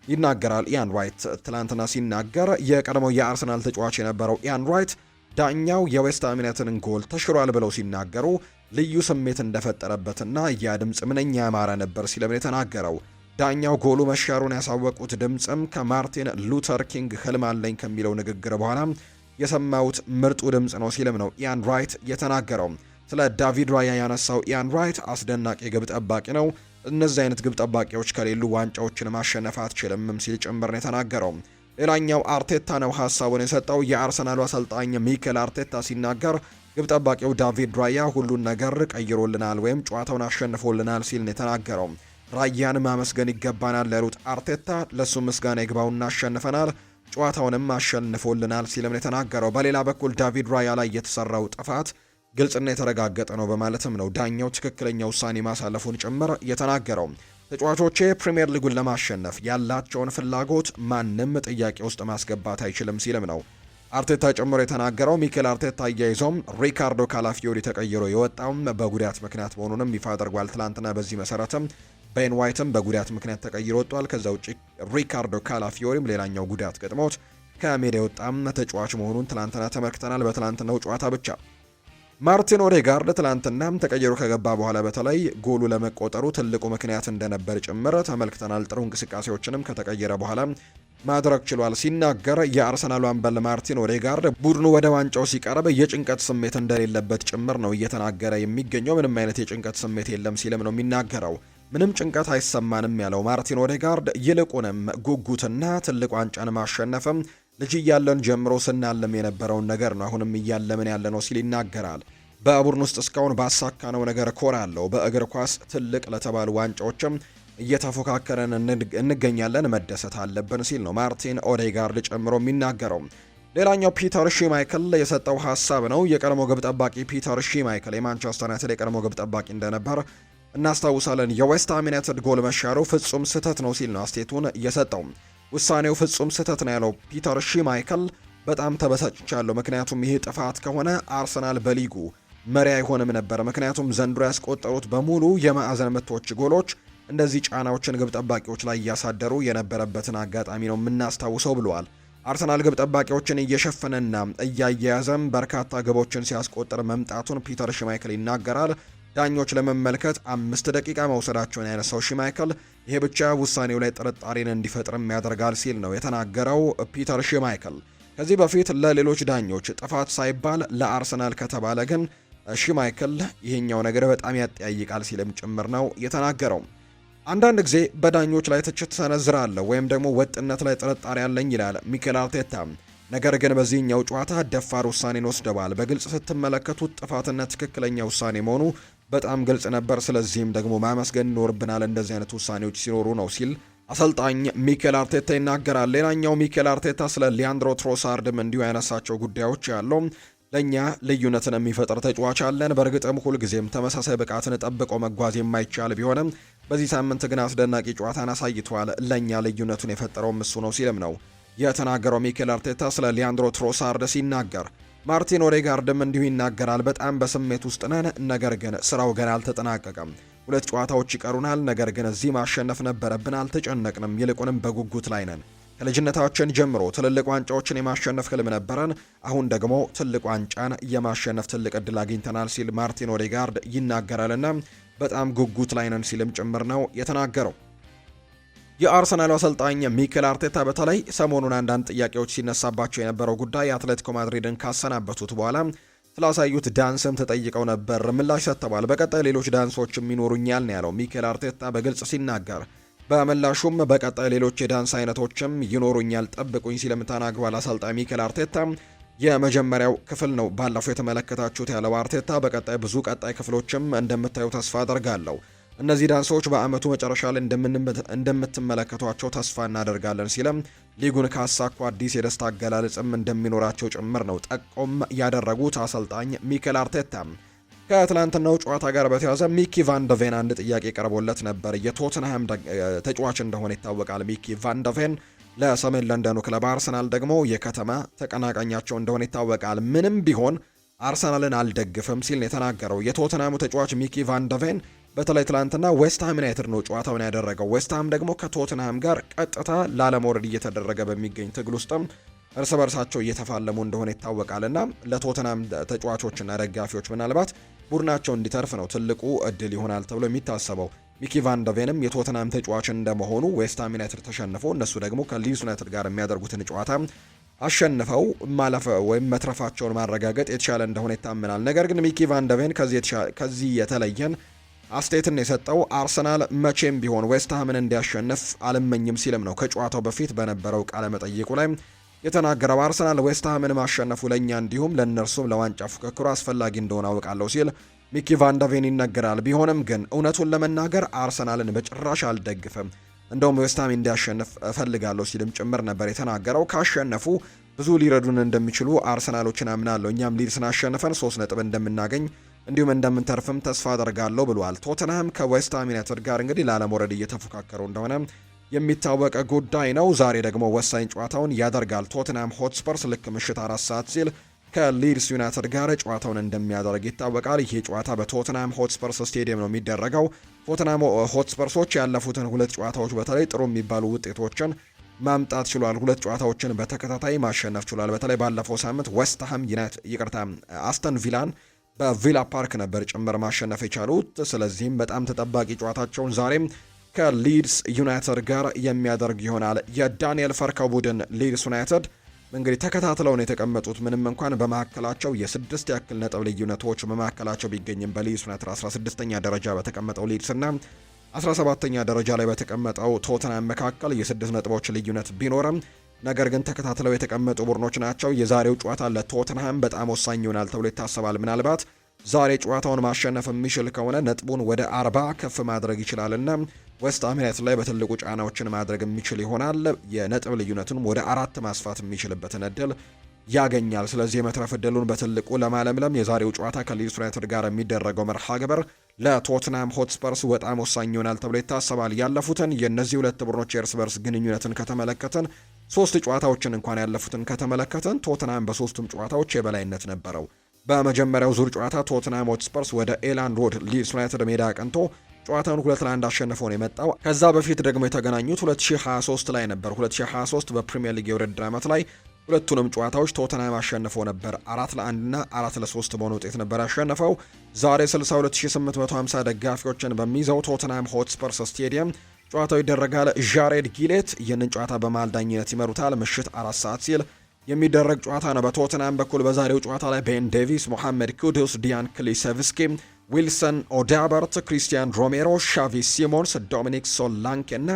ይናገራል። ኢያን ራይት ትላንትና ሲናገር የቀድሞው የአርሰናል ተጫዋች የነበረው ኢያን ራይት ዳኛው የዌስትሃም ዩናይትድን ጎል ተሽሯል ብለው ሲናገሩ ልዩ ስሜት እንደፈጠረበትና ያ ድምፅ ምንኛ ያማረ ነበር ሲልም የተናገረው። ዳኛው ጎሉ መሻሩን ያሳወቁት ድምፅም ከማርቲን ሉተር ኪንግ ህልም አለኝ ከሚለው ንግግር በኋላ የሰማሁት ምርጡ ድምፅ ነው ሲልም ነው ኢያን ራይት የተናገረው። ስለ ዳቪድ ራያ ያነሳው ኢያን ራይት አስደናቂ ግብ ጠባቂ ነው፣ እነዚህ አይነት ግብ ጠባቂዎች ከሌሉ ዋንጫዎችን ማሸነፍ አትችልም ሲል ጭምር ነው የተናገረው። ሌላኛው አርቴታ ነው ሀሳቡን የሰጠው። የአርሰናሉ አሰልጣኝ ሚኬል አርቴታ ሲናገር ግብ ጠባቂው ዳቪድ ራያ ሁሉን ነገር ቀይሮልናል ወይም ጨዋታውን አሸንፎልናል ሲል ነው የተናገረው። ራያን ማመስገን ይገባናል ያሉት አርቴታ ለሱ ምስጋና ይግባውና አሸንፈናል፣ ጨዋታውንም አሸንፎልናል ሲልም ነው የተናገረው። በሌላ በኩል ዳቪድ ራያ ላይ የተሰራው ጥፋት ግልጽና የተረጋገጠ ነው በማለትም ነው ዳኛው ትክክለኛ ውሳኔ ማሳለፉን ጭምር የተናገረው። ተጫዋቾቼ ፕሪሚየር ሊጉን ለማሸነፍ ያላቸውን ፍላጎት ማንም ጥያቄ ውስጥ ማስገባት አይችልም ሲልም ነው አርቴታ ጨምሮ የተናገረው። ሚኬል አርቴታ አያይዞም ሪካርዶ ካላፊዮሪ ተቀይሮ የወጣው በጉዳት ምክንያት መሆኑንም ይፋ አድርጓል ትላንትና። በዚህ መሰረትም ቤን ዋይትም በጉዳት ምክንያት ተቀይሮ ወጥቷል። ከዛ ውጪ ሪካርዶ ካላፊዮሪም ሌላኛው ጉዳት ገጥሞት ከሜዳ የወጣም ተጫዋች መሆኑን ትላንትና ተመልክተናል። በትላንትናው ጨዋታ ብቻ ማርቲን ኦዴጋርድ ትላንትናም ተቀይሮ ከገባ በኋላ በተለይ ጎሉ ለመቆጠሩ ትልቁ ምክንያት እንደነበር ጭምር ተመልክተናል። ጥሩ እንቅስቃሴዎችንም ከተቀየረ በኋላ ማድረግ ችሏል። ሲናገር የአርሰናሉ አምበል ማርቲን ኦዴጋርድ ቡድኑ ወደ ዋንጫው ሲቀርብ የጭንቀት ስሜት እንደሌለበት ጭምር ነው እየተናገረ የሚገኘው። ምንም አይነት የጭንቀት ስሜት የለም ሲልም ነው የሚናገረው። ምንም ጭንቀት አይሰማንም ያለው ማርቲን ኦዴጋርድ ይልቁንም ጉጉትና ትልቅ ዋንጫን ማሸነፍም ልጅ እያለን ጀምሮ ስናለም የነበረውን ነገር ነው አሁንም እያለምን ያለ ነው ሲል ይናገራል። በቡድን ውስጥ እስካሁን ባሳካነው ነገር እኮራለሁ። በእግር ኳስ ትልቅ ለተባሉ ዋንጫዎችም እየተፎካከረን እንገኛለን፣ መደሰት አለብን ሲል ነው ማርቲን ኦዴጋርድ ጨምሮ የሚናገረው። ሌላኛው ፒተር ሺማይክል የሰጠው ሀሳብ ነው። የቀድሞ ግብ ጠባቂ ፒተር ሺማይክል የማንቸስተር ዩናይትድ የቀድሞ ግብ ጠባቂ እንደነበር እናስታውሳለን። የዌስትሃም ዩናይትድ ጎል መሻሩ ፍጹም ስህተት ነው ሲል ነው አስተያየቱን የሰጠው። ውሳኔው ፍጹም ስህተት ነው ያለው ፒተር ሺማይክል በጣም ተበሳጭቻለሁ፣ ምክንያቱም ይሄ ጥፋት ከሆነ አርሰናል በሊጉ መሪ አይሆንም ነበር። ምክንያቱም ዘንድሮ ያስቆጠሩት በሙሉ የማዕዘን ምቶች ጎሎች እንደዚህ ጫናዎችን ግብ ጠባቂዎች ላይ እያሳደሩ የነበረበትን አጋጣሚ ነው የምናስታውሰው ብለዋል። አርሰናል ግብ ጠባቂዎችን እየሸፈነና እያያያዘም በርካታ ግቦችን ሲያስቆጥር መምጣቱን ፒተር ሺማይክል ይናገራል። ዳኞች ለመመልከት 5 ደቂቃ መውሰዳቸውን ያነሳው ሺማይክል ይሄ ብቻ ውሳኔው ላይ ጥርጣሬን እንዲፈጥርም ያደርጋል ሲል ነው የተናገረው ፒተር ሺማይክል። ከዚህ በፊት ለሌሎች ዳኞች ጥፋት ሳይባል ለአርሰናል ከተባለ ግን ሺማይክል ይሄኛው ነገር በጣም ያጠያይቃል ሲልም ጭምር ነው የተናገረው። አንዳንድ ጊዜ በዳኞች ላይ ትችት ሰነዝራለሁ ወይም ደግሞ ወጥነት ላይ ጥርጣሬ ያለኝ ይላል ሚኬል አርቴታ። ነገር ግን በዚህኛው ጨዋታ ደፋር ውሳኔን ወስደዋል። በግልጽ ስትመለከቱት ጥፋትና ትክክለኛ ውሳኔ መሆኑ በጣም ግልጽ ነበር። ስለዚህም ደግሞ ማመስገን ይኖርብናል እንደዚህ አይነት ውሳኔዎች ሲኖሩ ነው ሲል አሰልጣኝ ሚኬል አርቴታ ይናገራል። ሌላኛው ሚኬል አርቴታ ስለ ሊያንድሮ ትሮሳርድም እንዲሁ ያነሳቸው ጉዳዮች ያለው ለእኛ ልዩነትን የሚፈጥር ተጫዋች አለን። በእርግጥም ሁልጊዜም ተመሳሳይ ብቃትን ጠብቆ መጓዝ የማይቻል ቢሆንም በዚህ ሳምንት ግን አስደናቂ ጨዋታን አሳይቷል። ለእኛ ልዩነቱን የፈጠረውም እሱ ነው ሲልም ነው የተናገረው ሚኬል አርቴታ ስለ ሊያንድሮ ትሮሳርድ ሲናገር። ማርቲን ኦዴጋርድም እንዲሁ ይናገራል። በጣም በስሜት ውስጥ ነን፣ ነገር ግን ስራው ገና አልተጠናቀቀም። 2 ጨዋታዎች ይቀሩናል፣ ነገር ግን እዚህ ማሸነፍ ነበረብን። አልተጨነቅንም፣ ይልቁንም በጉጉት ላይ ነን። ከልጅነታችን ጀምሮ ትልልቅ ዋንጫዎችን የማሸነፍ ህልም ነበረን። አሁን ደግሞ ትልቅ ዋንጫን የማሸነፍ ትልቅ እድል አግኝተናል ሲል ማርቲን ኦዴጋርድ ይናገራልና በጣም ጉጉት ላይ ነን ሲልም ጭምር ነው የተናገረው። የአርሰናሉ አሰልጣኝ ሚኬል አርቴታ በተለይ ሰሞኑን አንዳንድ ጥያቄዎች ሲነሳባቸው የነበረው ጉዳይ አትሌቲኮ ማድሪድን ካሰናበቱት በኋላ ስላሳዩት ዳንስም ተጠይቀው ነበር። ምላሽ ሰጥተዋል። በቀጣይ ሌሎች ዳንሶችም ይኖሩኛል ነው ያለው ሚኬል አርቴታ በግልጽ ሲናገር። በምላሹም በቀጣይ ሌሎች የዳንስ አይነቶችም ይኖሩኛል፣ ጠብቁኝ ሲልም ተናግሯል። አሰልጣኝ ሚኬል አርቴታ የመጀመሪያው ክፍል ነው ባለፈው የተመለከታችሁት ያለው አርቴታ በቀጣይ ብዙ ቀጣይ ክፍሎችም እንደምታዩ ተስፋ አደርጋለሁ። እነዚህ ዳንሶች በአመቱ መጨረሻ ላይ እንደምትመለከቷቸው ተስፋ እናደርጋለን ሲልም ሊጉን ካሳኩ አዲስ የደስታ አገላለጽም እንደሚኖራቸው ጭምር ነው ጠቆም ያደረጉት አሰልጣኝ ሚኬል አርቴታ። ከትላንትናው ጨዋታ ጋር በተያያዘ ሚኪ ቫን ደ ቬን አንድ ጥያቄ ቀርቦለት ነበር። የቶተንሃም ተጫዋች እንደሆነ ይታወቃል። ሚኪ ቫን ደ ቬን ለሰሜን ለንደኑ ክለብ አርሰናል ደግሞ የከተማ ተቀናቃኛቸው እንደሆነ ይታወቃል። ምንም ቢሆን አርሰናልን አልደግፍም ሲል የተናገረው የቶተንሃሙ ተጫዋች ሚኪ ቫን ደ ቬን በተለይ ትላንትና ዌስትሃም ዩናይትድ ነው ጨዋታውን ያደረገው። ዌስትሃም ደግሞ ከቶተንሃም ጋር ቀጥታ ላለመውረድ እየተደረገ በሚገኝ ትግል ውስጥም እርስ በርሳቸው እየተፋለሙ እንደሆነ ይታወቃልና ለቶተንሃም ተጫዋቾችና ደጋፊዎች ምናልባት ቡድናቸው እንዲተርፍ ነው ትልቁ እድል ይሆናል ተብሎ የሚታሰበው። ሚኪ ቫን ደ ቬንም የቶተንሃም ተጫዋች እንደመሆኑ ዌስትሃም ዩናይትድ ተሸንፎ እነሱ ደግሞ ከሊድስ ዩናይትድ ጋር የሚያደርጉትን ጨዋታ አሸንፈው ማለፍ ወይም መትረፋቸውን ማረጋገጥ የተሻለ እንደሆነ ይታመናል። ነገር ግን ሚኪ ቫን ደ ቬን ከዚህ የተለየን አስተያየትን የሰጠው አርሰናል መቼም ቢሆን ዌስትሃምን እንዲያሸንፍ አልመኝም ሲልም ነው ከጨዋታው በፊት በነበረው ቃለ መጠይቁ ላይ የተናገረው። አርሰናል ዌስትሃምን ማሸነፉ ለእኛ እንዲሁም ለእነርሱም ለዋንጫ ፉክክሩ አስፈላጊ እንደሆነ አውቃለሁ ሲል ሚኪ ቫን ደ ቬን ይናገራል። ቢሆንም ግን እውነቱን ለመናገር አርሰናልን በጭራሽ አልደግፍም፣ እንደውም ዌስትሃም እንዲያሸንፍ እፈልጋለሁ ሲልም ጭምር ነበር የተናገረው። ካሸነፉ ብዙ ሊረዱን እንደሚችሉ አርሰናሎችን አምናለሁ። እኛም ሊድስን አሸንፈን 3 ነጥብ እንደምናገኝ እንዲሁም እንደምንተርፍም ተስፋ አደርጋለሁ ብሏል። ቶተንሃም ከዌስትሃም ዩናይትድ ጋር እንግዲህ ላለመውረድ እየተፎካከሩ እንደሆነ የሚታወቅ ጉዳይ ነው። ዛሬ ደግሞ ወሳኝ ጨዋታውን ያደርጋል። ቶተንሃም ሆትስፐርስ ልክ ምሽት 4 ሰዓት ሲል ከሊድስ ዩናይትድ ጋር ጨዋታውን እንደሚያደርግ ይታወቃል። ይህ ጨዋታ በቶተንሃም ሆትስፐርስ ስቴዲየም ነው የሚደረገው። ቶተንሃም ሆትስፐርሶች ያለፉትን 2 ጨዋታዎች በተለይ ጥሩ የሚባሉ ውጤቶችን ማምጣት ችሏል። 2 ጨዋታዎችን በተከታታይ ማሸነፍ ችሏል። በተለይ ባለፈው ሳምንት ዌስትሃም አስተን ቪላን በቪላ ፓርክ ነበር ጭምር ማሸነፍ የቻሉት። ስለዚህም በጣም ተጠባቂ ጨዋታቸውን ዛሬም ከሊድስ ዩናይትድ ጋር የሚያደርግ ይሆናል። የዳንኤል ፈርከው ቡድን ሊድስ ዩናይትድ እንግዲህ ተከታትለው ነው የተቀመጡት። ምንም እንኳን በመካከላቸው የ6 ያክል ነጥብ ልዩነቶች በመካከላቸው ቢገኝም በሊድስ ዩናይትድ 16ኛ ደረጃ በተቀመጠው ሊድስ እና 17ኛ ደረጃ ላይ በተቀመጠው ቶተንሃም መካከል የ6 ነጥቦች ልዩነት ቢኖርም ነገር ግን ተከታትለው የተቀመጡ ቡድኖች ናቸው። የዛሬው ጨዋታ ለቶተንሃም በጣም ወሳኝ ይሆናል ተብሎ ይታሰባል። ምናልባት ዛሬ ጨዋታውን ማሸነፍ የሚችል ከሆነ ነጥቡን ወደ 40 ከፍ ማድረግ ይችላልና ዌስትሃም ዩናይትድ ላይ በትልቁ ጫናዎችን ማድረግ የሚችል ይሆናል። የነጥብ ልዩነቱን ወደ 4 ማስፋት የሚችልበትን እድል ያገኛል። ስለዚህ የመትረፍ እድሉን በትልቁ ለማለምለም የዛሬው ጨዋታ ከሊድስ ዩናይትድ ጋር የሚደረገው መርሃ ግብር ለቶትናም ሆትስፐርስ በጣም ወሳኝ ይሆናል ተብሎ ይታሰባል። ያለፉትን የእነዚህ 2 ቡድኖች የእርስ በርስ ግንኙነትን ከተመለከትን 3 ጨዋታዎችን እንኳን ያለፉትን ከተመለከትን ቶትናም በ3ቱም ጨዋታዎች የበላይነት ነበረው። በመጀመሪያው ዙር ጨዋታ ቶትናም ሆትስፐርስ ወደ ኤላንድ ሮድ ሊድስ ዩናይትድ ሜዳ አቅንቶ ጨዋታውን 2-1 አሸንፎ ነው የመጣው። ከዛ በፊት ደግሞ የተገናኙት 2023 ላይ ነበር። 2023 በፕሪሚየር ሊግ የውድድር ዓመት ላይ ሁለቱንም ጨዋታዎች ቶተንሃም አሸንፎ ነበር። 4-1 እና 4-3 በሆነ ውጤት ነበር ያሸነፈው። ዛሬ 62850 ደጋፊዎችን በሚይዘው ቶተንሃም ሆትስፐርስ ስቴዲየም ጨዋታው ይደረጋል። ዣሬድ ጊሌት ይህንን ጨዋታ በመሃል ዳኝነት ይመሩታል። ምሽት 4 ሰዓት ሲል የሚደረግ ጨዋታ ነው። በቶተንሃም በኩል በዛሬው ጨዋታ ላይ ቤን ዴቪስ፣ ሞሐመድ ኩዱስ፣ ዲያን ክሊሰቭስኪ፣ ዊልሰን ኦዳበርት፣ ክሪስቲያን ሮሜሮ፣ ሻቪ ሲሞንስ፣ ዶሚኒክ ሶላንኬ እና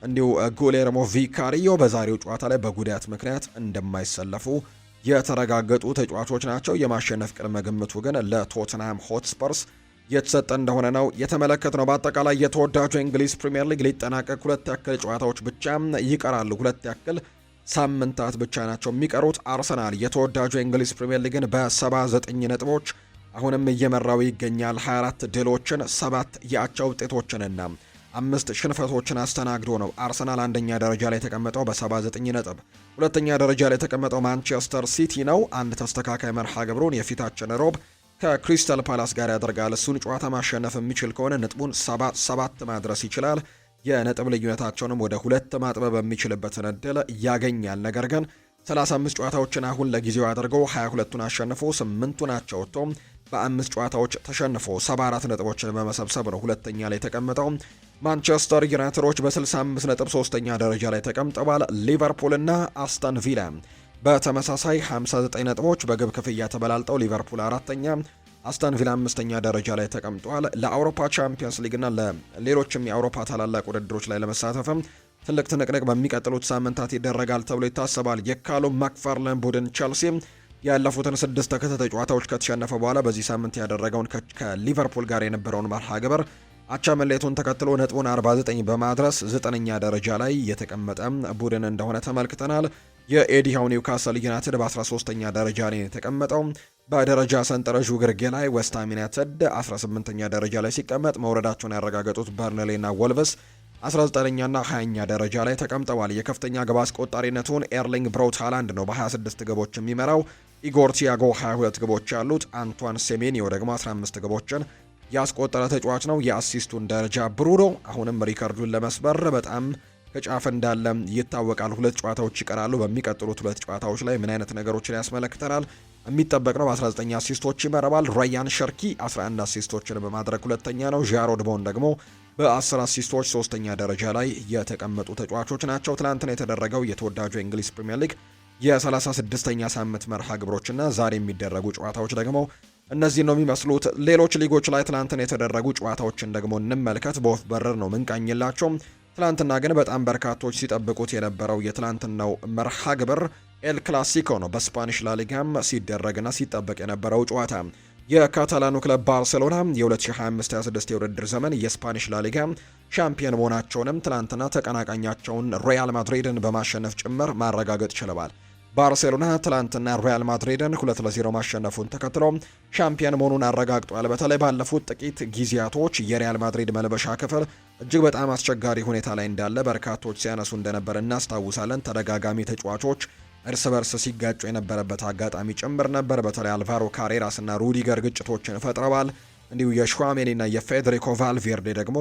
እንዲሁ ጉሌርሞ ቪካሪዮ በዛሬው ጨዋታ ላይ በጉዳት ምክንያት እንደማይሰለፉ የተረጋገጡ ተጫዋቾች ናቸው። የማሸነፍ ቅድመ ግምቱ ግን ለቶተንሃም ሆትስፐርስ የተሰጠ እንደሆነ ነው የተመለከትነው። በአጠቃላይ የተወዳጁ የእንግሊዝ ፕሪምየር ሊግ ሊጠናቀቅ 2 ያክል ጨዋታዎች ብቻ ይቀራሉ። 2 ያክል ሳምንታት ብቻ ናቸው የሚቀሩት። አርሰናል የተወዳጁ የእንግሊዝ ፕሪምየር ሊግን በ79 ነጥቦች አሁንም እየመራው ይገኛል። 24 ድሎችን 7 የአቻ ውጤቶችንና 5 ሽንፈቶችን አስተናግዶ ነው አርሰናል አንደኛ ደረጃ ላይ የተቀመጠው በ79 ነጥብ። ሁለተኛ ደረጃ ላይ የተቀመጠው ማንቸስተር ሲቲ ነው። አንድ ተስተካካይ መርሃ ግብሩን የፊታችን ሮብ ከክሪስታል ፓላስ ጋር ያደርጋል። እሱን ጨዋታ ማሸነፍ የሚችል ከሆነ ነጥቡን 7 ማድረስ ይችላል። የነጥብ ልዩነታቸውንም ወደ 2 ማጥበብ የሚችልበትን እድል ያገኛል። ነገር ግን 35 ጨዋታዎችን አሁን ለጊዜው አድርገው 22ቱን አሸንፎ 8ቱን አቻ ወጥቶ በ5 ጨዋታዎች ተሸንፎ 74 ነጥቦችን በመሰብሰብ ነው ሁለተኛ ላይ የተቀመጠው። ማንቸስተር ዩናይትዶች በ65 ነጥብ 3ኛ ደረጃ ላይ ተቀምጠዋል። ሊቨርፑል እና አስተን ቪላ በተመሳሳይ 59 ነጥቦች በግብ ክፍያ ተበላልጠው ሊቨርፑል 4ኛ፣ አስተን ቪላ 5ኛ ደረጃ ላይ ተቀምጧል። ለአውሮፓ ቻምፒየንስ ሊግ እና ለሌሎችም የአውሮፓ ታላላቅ ውድድሮች ላይ ለመሳተፍም ትልቅ ትንቅንቅ በሚቀጥሉት ሳምንታት ይደረጋል ተብሎ ይታሰባል። የካሉም ማክፋርለን ቡድን ቸልሲ ያለፉትን 6 ተከታታይ ጨዋታዎች ከተሸነፈ በኋላ በዚህ ሳምንት ያደረገውን ከሊቨርፑል ጋር የነበረውን መርሃ ግብር አቻ መለየቱን ተከትሎ ነጥቡን 49 በማድረስ 9ኛ ደረጃ ላይ የተቀመጠ ቡድን እንደሆነ ተመልክተናል። የኤዲሃው ኒውካስል ዩናይትድ በ13ኛ ደረጃ ላይ የተቀመጠው በደረጃ ሰንጠረዡ ግርጌ ላይ ዌስትሃም ዩናይትድ 18ኛ ደረጃ ላይ ሲቀመጥ መውረዳቸውን ያረጋገጡት በርንሌና ወልቭስ 19ኛና 20ኛ ደረጃ ላይ ተቀምጠዋል። የከፍተኛ ግብ አስቆጣሪነቱን ኤርሊንግ ብራውት ሃላንድ ነው በ26 ግቦች የሚመራው። ኢጎር ቲያጎ 22 ግቦች ያሉት፣ አንቷን ሴሜኒዮ ደግሞ 15 ግቦችን ያስቆጠረ ተጫዋች ነው። የአሲስቱን ደረጃ ብሩኖ አሁንም ሪከርዱን ለመስበር በጣም ከጫፍ እንዳለ ይታወቃል። 2 ጨዋታዎች ይቀራሉ። በሚቀጥሉት 2 ጨዋታዎች ላይ ምን አይነት ነገሮችን ያስመለክተናል የሚጠበቅ ነው። በ19 አሲስቶች ይመረባል። ራያን ሸርኪ 11 አሲስቶችን በማድረግ ሁለተኛ ነው። ዣሮድ ቦን ደግሞ በ10 አሲስቶች 3ኛ ደረጃ ላይ የተቀመጡ ተጫዋቾች ናቸው። ትናንትና የተደረገው የተወዳጁ የእንግሊዝ ፕሪምየር ሊግ የ36ኛ ሳምንት መርሃ ግብሮችና ዛሬ የሚደረጉ ጨዋታዎች ደግሞ እነዚህ ነው የሚመስሉት። ሌሎች ሊጎች ላይ ትናንትና የተደረጉ ጨዋታዎችን ደግሞ እንመልከት። በወፍ በረር ነው ምንቃኝላቸው። ትናንትና ግን በጣም በርካቶች ሲጠብቁት የነበረው የትናንትናው መርሃ ግብር ኤል ክላሲኮ ነው። በስፓኒሽ ላሊጋም ሲደረግና ሲጠበቅ የነበረው ጨዋታ የካታላኑ ክለብ ባርሴሎና የ2025-26 የውድድር ዘመን የስፓኒሽ ላሊጋ ሻምፒዮን መሆናቸውንም ትናንትና ተቀናቃኛቸውን ሪያል ማድሪድን በማሸነፍ ጭምር ማረጋገጥ ችለዋል። ባርሴሎና ትላንትና ሪያል ማድሪድን 2-0 ማሸነፉን ተከትሎ ሻምፒዮን መሆኑን አረጋግጧል። በተለይ ባለፉት ጥቂት ጊዜያቶች የሪያል ማድሪድ መልበሻ ክፍል እጅግ በጣም አስቸጋሪ ሁኔታ ላይ እንዳለ በርካቶች ሲያነሱ እንደነበር እናስታውሳለን። ተደጋጋሚ ተጫዋቾች እርስ በርስ ሲጋጩ የነበረበት አጋጣሚ ጭምር ነበር። በተለይ አልቫሮ ካሬራስ እና ሩዲገር ግጭቶችን ፈጥረዋል። እንዲሁ የሹዋሜኒና የፌዴሪኮ ቫልቬርዴ ደግሞ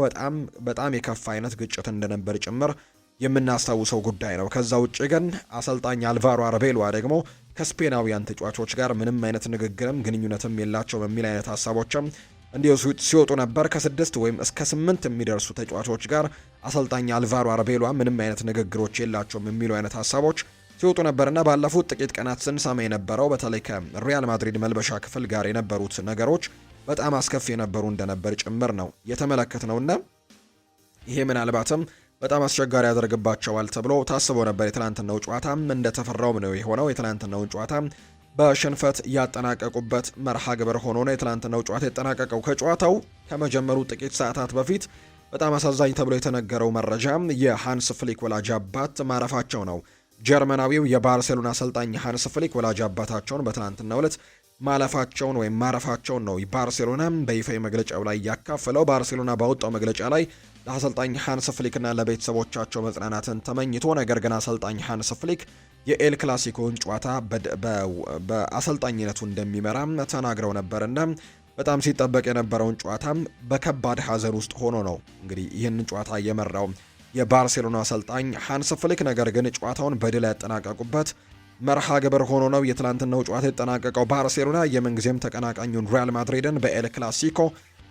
በጣም የከፋ አይነት ግጭት እንደነበር ጭምር የምናስታውሰው ጉዳይ ነው። ከዛ ውጭ ግን አሰልጣኝ አልቫሮ አርቤሎዋ ደግሞ ከስፔናውያን ተጫዋቾች ጋር ምንም አይነት ንግግርም ግንኙነትም የላቸው በሚል አይነት ሀሳቦችም እንዲሁ ሲወጡ ነበር። ከ6 ወይም እስከ 8 የሚደርሱ ተጫዋቾች ጋር አሰልጣኝ አልቫሮ አርቤሎዋ ምንም አይነት ንግግሮች የላቸውም የሚሉ አይነት ሀሳቦች ሲወጡ ነበርና ባለፉት ጥቂት ቀናት ስንሰማ የነበረው በተለይ ከሪያል ማድሪድ መልበሻ ክፍል ጋር የነበሩት ነገሮች በጣም አስከፊ የነበሩ እንደነበር ጭምር ነው የተመለከትነውና ይሄ ምናልባትም በጣም አስቸጋሪ ያደርግባቸዋል ተብሎ ታስቦ ነበር። የትላንትናው ጨዋታም እንደተፈራውም ነው የሆነው። የትላንትናውን ጨዋታ በሽንፈት ያጠናቀቁበት መርሃ ግብር ሆኖ ነው የትላንትናው ጨዋታ የተጠናቀቀው። ከጨዋታው ከመጀመሩ ጥቂት ሰዓታት በፊት በጣም አሳዛኝ ተብሎ የተነገረው መረጃ የሃንስ ፍሊክ ወላጅ አባት ማረፋቸው ነው። ጀርመናዊው የባርሴሎና አሰልጣኝ ሃንስ ፍሊክ ወላጅ አባታቸውን በትላንትናው ዕለት ማረፋቸውን ነው ባርሴሎና በይፋዊ መግለጫው ላይ ያካፈለው። ባርሴሎና ባወጣው መግለጫ ላይ ለአሰልጣኝ ሃንስ ፍሊክና ለቤተሰቦቻቸው መጽናናትን ተመኝቶ ነገር ግን አሰልጣኝ ሃንስ ፍሊክ የኤል ክላሲኮን ጨዋታ በአሰልጣኝነቱ እንደሚመራ ተናግረው ነበርና በጣም ሲጠበቅ የነበረውን ጨዋታም በከባድ ሐዘን ውስጥ ሆኖ ነው እንግዲህ ይህንን ጨዋታ የመራው የባርሴሎና አሰልጣኝ ሃንስ ፍሊክ። ነገር ግን ጨዋታውን በድል ያጠናቀቁበት መርሃ ግብር ሆኖ ነው የትላንትናው ጨዋታ የተጠናቀቀው። ባርሴሎና የምንጊዜም ተቀናቃኙን ሪያል ማድሪድን በኤል ክላሲኮ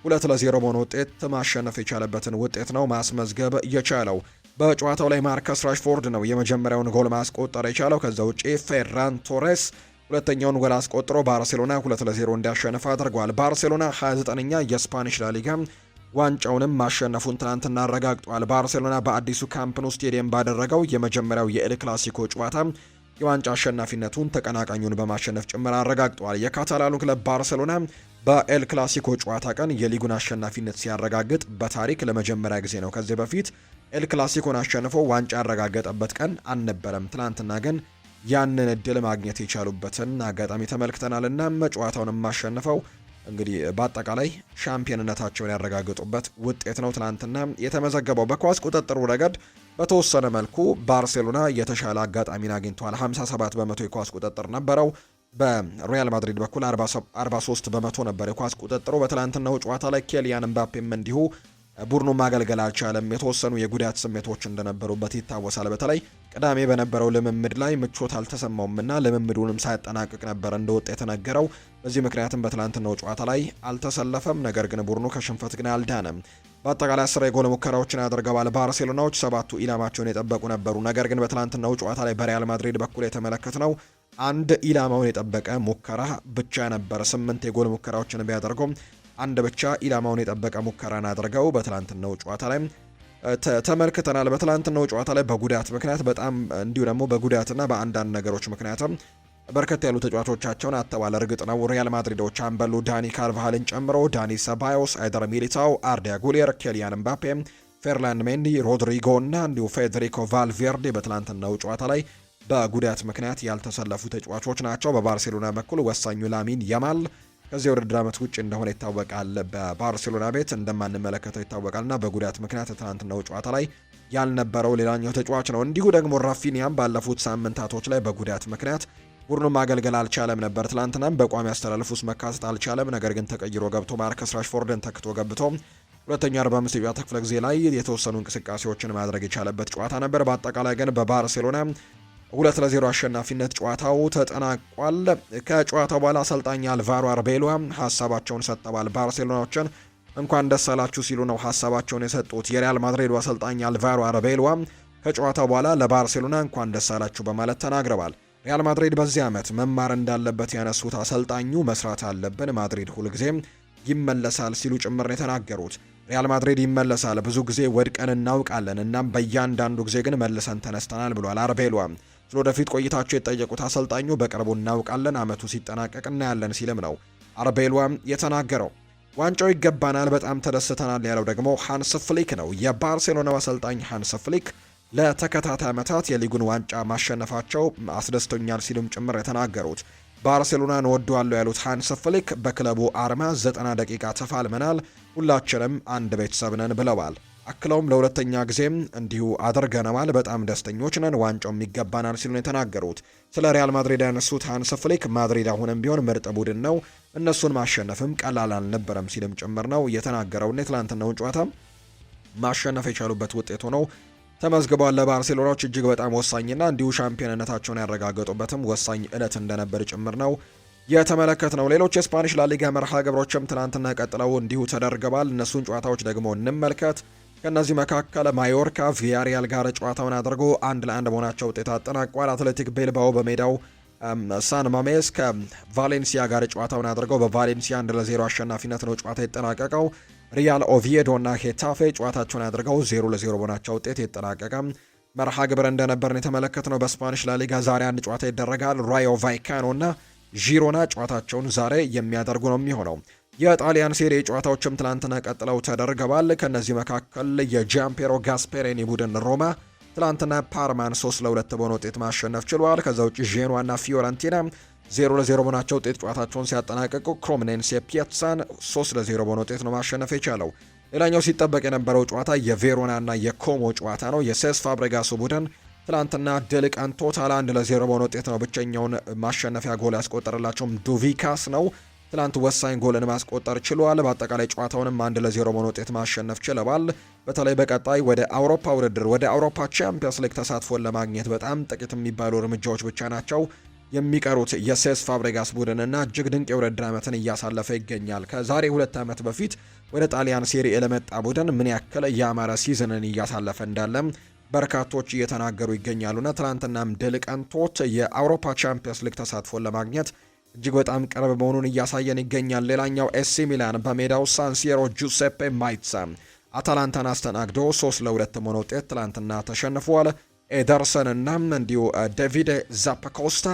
2-0 በሆነ ውጤት ማሸነፍ የቻለበትን ውጤት ነው ማስመዝገብ የቻለው። በጨዋታው ላይ ማርከስ ራሽፎርድ ነው የመጀመሪያውን ጎል ማስቆጠር የቻለው። ከዛ ውጪ ፌራን ቶሬስ ሁለተኛውን ጎል አስቆጥሮ ባርሴሎና 2-0 እንዲያሸንፍ አድርጓል። ባርሴሎና 29ኛ የስፓኒሽ ላሊጋ ዋንጫውንም ማሸነፉን ትናንትና አረጋግጧል። ባርሴሎና በአዲሱ ካምፕ ኑ ስቴዲየም ባደረገው የመጀመሪያው የኤል ክላሲኮ ጨዋታ የዋንጫ አሸናፊነቱን ተቀናቃኙን በማሸነፍ ጭምር አረጋግጧል። የካታላኑ ክለብ ባርሴሎና በኤል ክላሲኮ ጨዋታ ቀን የሊጉን አሸናፊነት ሲያረጋግጥ በታሪክ ለመጀመሪያ ጊዜ ነው። ከዚህ በፊት ኤል ክላሲኮን አሸንፎ ዋንጫ ያረጋገጠበት ቀን አልነበረም። ትናንትና ግን ያንን እድል ማግኘት የቻሉበትን አጋጣሚ ተመልክተናል እና ጨዋታውን ማሸንፈው እንግዲህ በአጠቃላይ ሻምፒዮንነታቸውን ያረጋገጡበት ውጤት ነው ትናንትና የተመዘገበው። በኳስ ቁጥጥሩ ረገድ በተወሰነ መልኩ ባርሴሎና የተሻለ አጋጣሚን አግኝቷል። 57 በመቶ የኳስ ቁጥጥር ነበረው። በሪያል ማድሪድ በኩል 43 በመቶ ነበር የኳስ ቁጥጥሩ። በትላንትናው ጨዋታ ላይ ኬሊያን ምባፔም እንዲሁ ቡድኑ ማገልገል አልቻለም። የተወሰኑ የጉዳት ስሜቶች እንደነበሩበት ይታወሳል። በተለይ ቅዳሜ በነበረው ልምምድ ላይ ምቾት አልተሰማውምና ልምምዱንም ሳያጠናቅቅ ነበር እንደወጣ የተነገረው። በዚህ ምክንያትም በትላንትናው ጨዋታ ላይ አልተሰለፈም። ነገር ግን ቡድኑ ከሽንፈት ግን አልዳነም። በአጠቃላይ 10 የጎል ሙከራዎችን ያደርገዋል። ባርሴሎናዎች 7ቱ ኢላማቸውን የጠበቁ ነበሩ። ነገር ግን በትላንትናው ጨዋታ ላይ በሪያል ማድሪድ በኩል የተመለከትነው አንድ ኢላማውን የጠበቀ ሙከራ ብቻ ነበር። 8 የጎል ሙከራዎችን ቢያደርጉም አንድ ብቻ ኢላማውን የጠበቀ ሙከራን አድርገው በትላንትናው ጨዋታ ላይ ተመልክተናል። በትላንትናው ጨዋታ ላይ በጉዳት ምክንያት በጣም እንዲሁ ደግሞ በጉዳትና በአንዳንድ ነገሮች ምክንያትም በርከት ያሉ ተጫዋቾቻቸውን አጥተዋል። እርግጥ ነው ሪያል ማድሪዶች አምበሉ ዳኒ ካርቫሃልን ጨምሮ ዳኒ ሰባዮስ፣ አይደር ሚሊታው፣ አርዳ ጉሌር፣ ኬሊያን ምባፔ፣ ፌርላንድ ሜንዲ፣ ሮድሪጎ እና እንዲሁ ፌዴሪኮ ቫልቬርዴ በትላንትናው ጨዋታ ላይ በጉዳት ምክንያት ያልተሰለፉ ተጫዋቾች ናቸው። በባርሴሎና በኩል ወሳኙ ላሚን ያማል ከዚህ የውድድር ዓመት ውጭ እንደሆነ ይታወቃል። በባርሴሎና ቤት እንደማንመለከተው ይታወቃልና በጉዳት ምክንያት ትናንትናው ጨዋታ ላይ ያልነበረው ሌላኛው ተጫዋች ነው። እንዲሁ ደግሞ ራፊኒያም ባለፉት ሳምንታቶች ላይ በጉዳት ምክንያት ቡድኑ ማገልገል አልቻለም ነበር። ትናንትናም በቋሚ አስተላለፍ ውስጥ መካተት አልቻለም። ነገር ግን ተቀይሮ ገብቶ ማርከስ ራሽፎርድን ተክቶ ገብቶ ሁለተኛ 45 የጨዋታ ክፍለ ጊዜ ላይ የተወሰኑ እንቅስቃሴዎችን ማድረግ የቻለበት ጨዋታ ነበር። በአጠቃላይ ግን በባርሴሎና 2-0 አሸናፊነት ጨዋታው ተጠናቋል። ከጨዋታው በኋላ አሰልጣኝ አልቫሮ አርቤሎ ሀሳባቸውን ሰጥተዋል። ባርሴሎናዎችን እንኳን ደስ አላችሁ ሲሉ ነው ሀሳባቸውን የሰጡት። የሪያል ማድሪዱ አሰልጣኝ አልቫሮ አርቤሎ ከጨዋታው በኋላ ለባርሴሎና እንኳን ደስ አላችሁ በማለት ተናግረዋል። ሪያል ማድሪድ በዚህ ዓመት መማር እንዳለበት ያነሱት አሰልጣኙ መስራት አለብን፣ ማድሪድ ሁልጊዜም ይመለሳል ሲሉ ጭምር ነው የተናገሩት። ሪያል ማድሪድ ይመለሳል፣ ብዙ ጊዜ ወድቀን እናውቃለን፣ እናም በእያንዳንዱ ጊዜ ግን መልሰን ተነስተናል ብሏል አርቤሎ። ስለወደፊት ቆይታቸው የጠየቁት አሰልጣኙ በቅርቡ እናውቃለን፣ አመቱ ሲጠናቀቅ እናያለን ሲልም ነው አርቤሎ የተናገረው። ዋንጫው ይገባናል፣ በጣም ተደስተናል ያለው ደግሞ ሃንስ ፍሊክ ነው። የባርሴሎናው አሰልጣኝ ሃንስ ፍሊክ ለተከታታይ ዓመታት የሊጉን ዋንጫ ማሸነፋቸው አስደስቶኛል ሲሉም ጭምር የተናገሩት ባርሴሎናን ወደዋለሁ ያሉት ሃንስ ፍሊክ በክለቡ አርማ 90 ደቂቃ ተፋልመናል፣ ሁላችንም አንድ ቤተሰብ ነን ብለዋል። አክለውም ለሁለተኛ ጊዜም እንዲሁ አድርገነዋል፣ በጣም ደስተኞች ነን፣ ዋንጫውም ይገባናል ሲሉ ነው የተናገሩት። ስለ ሪያል ማድሪድ ያነሱት ሃንስ ፍሊክ ማድሪድ አሁንም ቢሆን ምርጥ ቡድን ነው፣ እነሱን ማሸነፍም ቀላል አልነበረም ሲልም ጭምር ነው የተናገረውና የትላንትናውን ጨዋታ ማሸነፍ የቻሉበት ውጤት ሆነው ተመዝግቧል። ለባርሴሎናዎች እጅግ በጣም ወሳኝና እንዲሁ ሻምፒዮንነታቸውን ያረጋገጡበትም ወሳኝ ዕለት እንደነበር ጭምር ነው የተመለከትነው። ሌሎች የስፓኒሽ ላሊጋ መርሃ ግብሮችም ትናንትና ቀጥለው እንዲሁ ተደርገዋል። እነሱን ጨዋታዎች ደግሞ እንመልከት። ከእነዚህ መካከል ማዮርካ ቪያሪያል ጋር ጨዋታውን አድርጎ 1-1 በሆናቸው ውጤት አጠናቋል። አትሌቲክ ቤልባኦ በሜዳው ሳን ማሜስ ከቫሌንሲያ ጋር ጨዋታውን አድርገው በቫሌንሲያ 1-0 አሸናፊነት ነው ጨዋታ የተጠናቀቀው። ሪያል ኦቪዬዶ እና ሄታፌ ጨዋታቸውን አድርገው 0-0 በሆናቸው ውጤት የተጠናቀቀ መርሃ ግብር እንደነበርን የተመለከትነው። በስፓኒሽ ላሊጋ ዛሬ አንድ ጨዋታ ይደረጋል። ራዮ ቫይካኖ እና ዢሮና ጨዋታቸውን ዛሬ የሚያደርጉ ነው የሚሆነው። የጣሊያን ሴሪ ጨዋታዎችም ትላንትና ቀጥለው ተደርገዋል። ከነዚህ መካከል የጃምፔሮ ጋስፔሬኒ ቡድን ሮማ ትላንትና ፓርማን 3-2 በሆነ ውጤት ማሸነፍ ችሏል። ከዛ ውጭ ዤኗ እና ፊዮረንቲና 0-0 በሆናቸው ውጤት ጨዋታቸውን ሲያጠናቀቁ ክሮምኔንሴ ፒያትሳን 3-0 በሆነ ውጤት ነው ማሸነፍ የቻለው። ሌላኛው ሲጠበቅ የነበረው ጨዋታ የቬሮና እና የኮሞ ጨዋታ ነው። የሴስ ፋብሬጋሱ ቡድን ትላንትና ድል ቀንቶታል። 1-0 በሆነ ውጤት ነው ብቸኛውን ማሸነፊያ ጎል ያስቆጠረላቸውም ዱቪካስ ነው። ትላንት ወሳኝ ጎልን ማስቆጠር ችሏል። በአጠቃላይ ጨዋታውንም 1-0 በሆነ ውጤት ማሸነፍ ችለዋል። በተለይ በቀጣይ ወደ አውሮፓ ውድድር ወደ አውሮፓ ቻምፒየንስ ሊግ ተሳትፎን ለማግኘት በጣም ጥቂት የሚባሉ እርምጃዎች ብቻ ናቸው የሚቀሩት የሴስ ፋብሬጋስ ቡድንና እጅግ ድንቅ የውድድር ዓመትን እያሳለፈ ይገኛል። ከዛሬ 2 ዓመት በፊት ወደ ጣሊያን ሴሪ ለመጣ ቡድን ምን ያክል ያማረ ሲዝንን እያሳለፈ እንዳለም በርካቶች እየተናገሩ ይገኛሉና ትናንትናም ድል ቀንቶት የአውሮፓ ቻምፒየንስ ሊግ ተሳትፎን ለማግኘት እጅግ በጣም ቅርብ መሆኑን እያሳየን ይገኛል። ሌላኛው ኤሲ ሚላን በሜዳው ሳንሲሮ ጁሴፔ ማይትሳ አታላንታን አስተናግዶ 3-2 በሆነ ውጤት ትላንትና ተሸንፏል። ኤደርሰን እና እንዲሁ ዴቪድ ዛፓኮስታ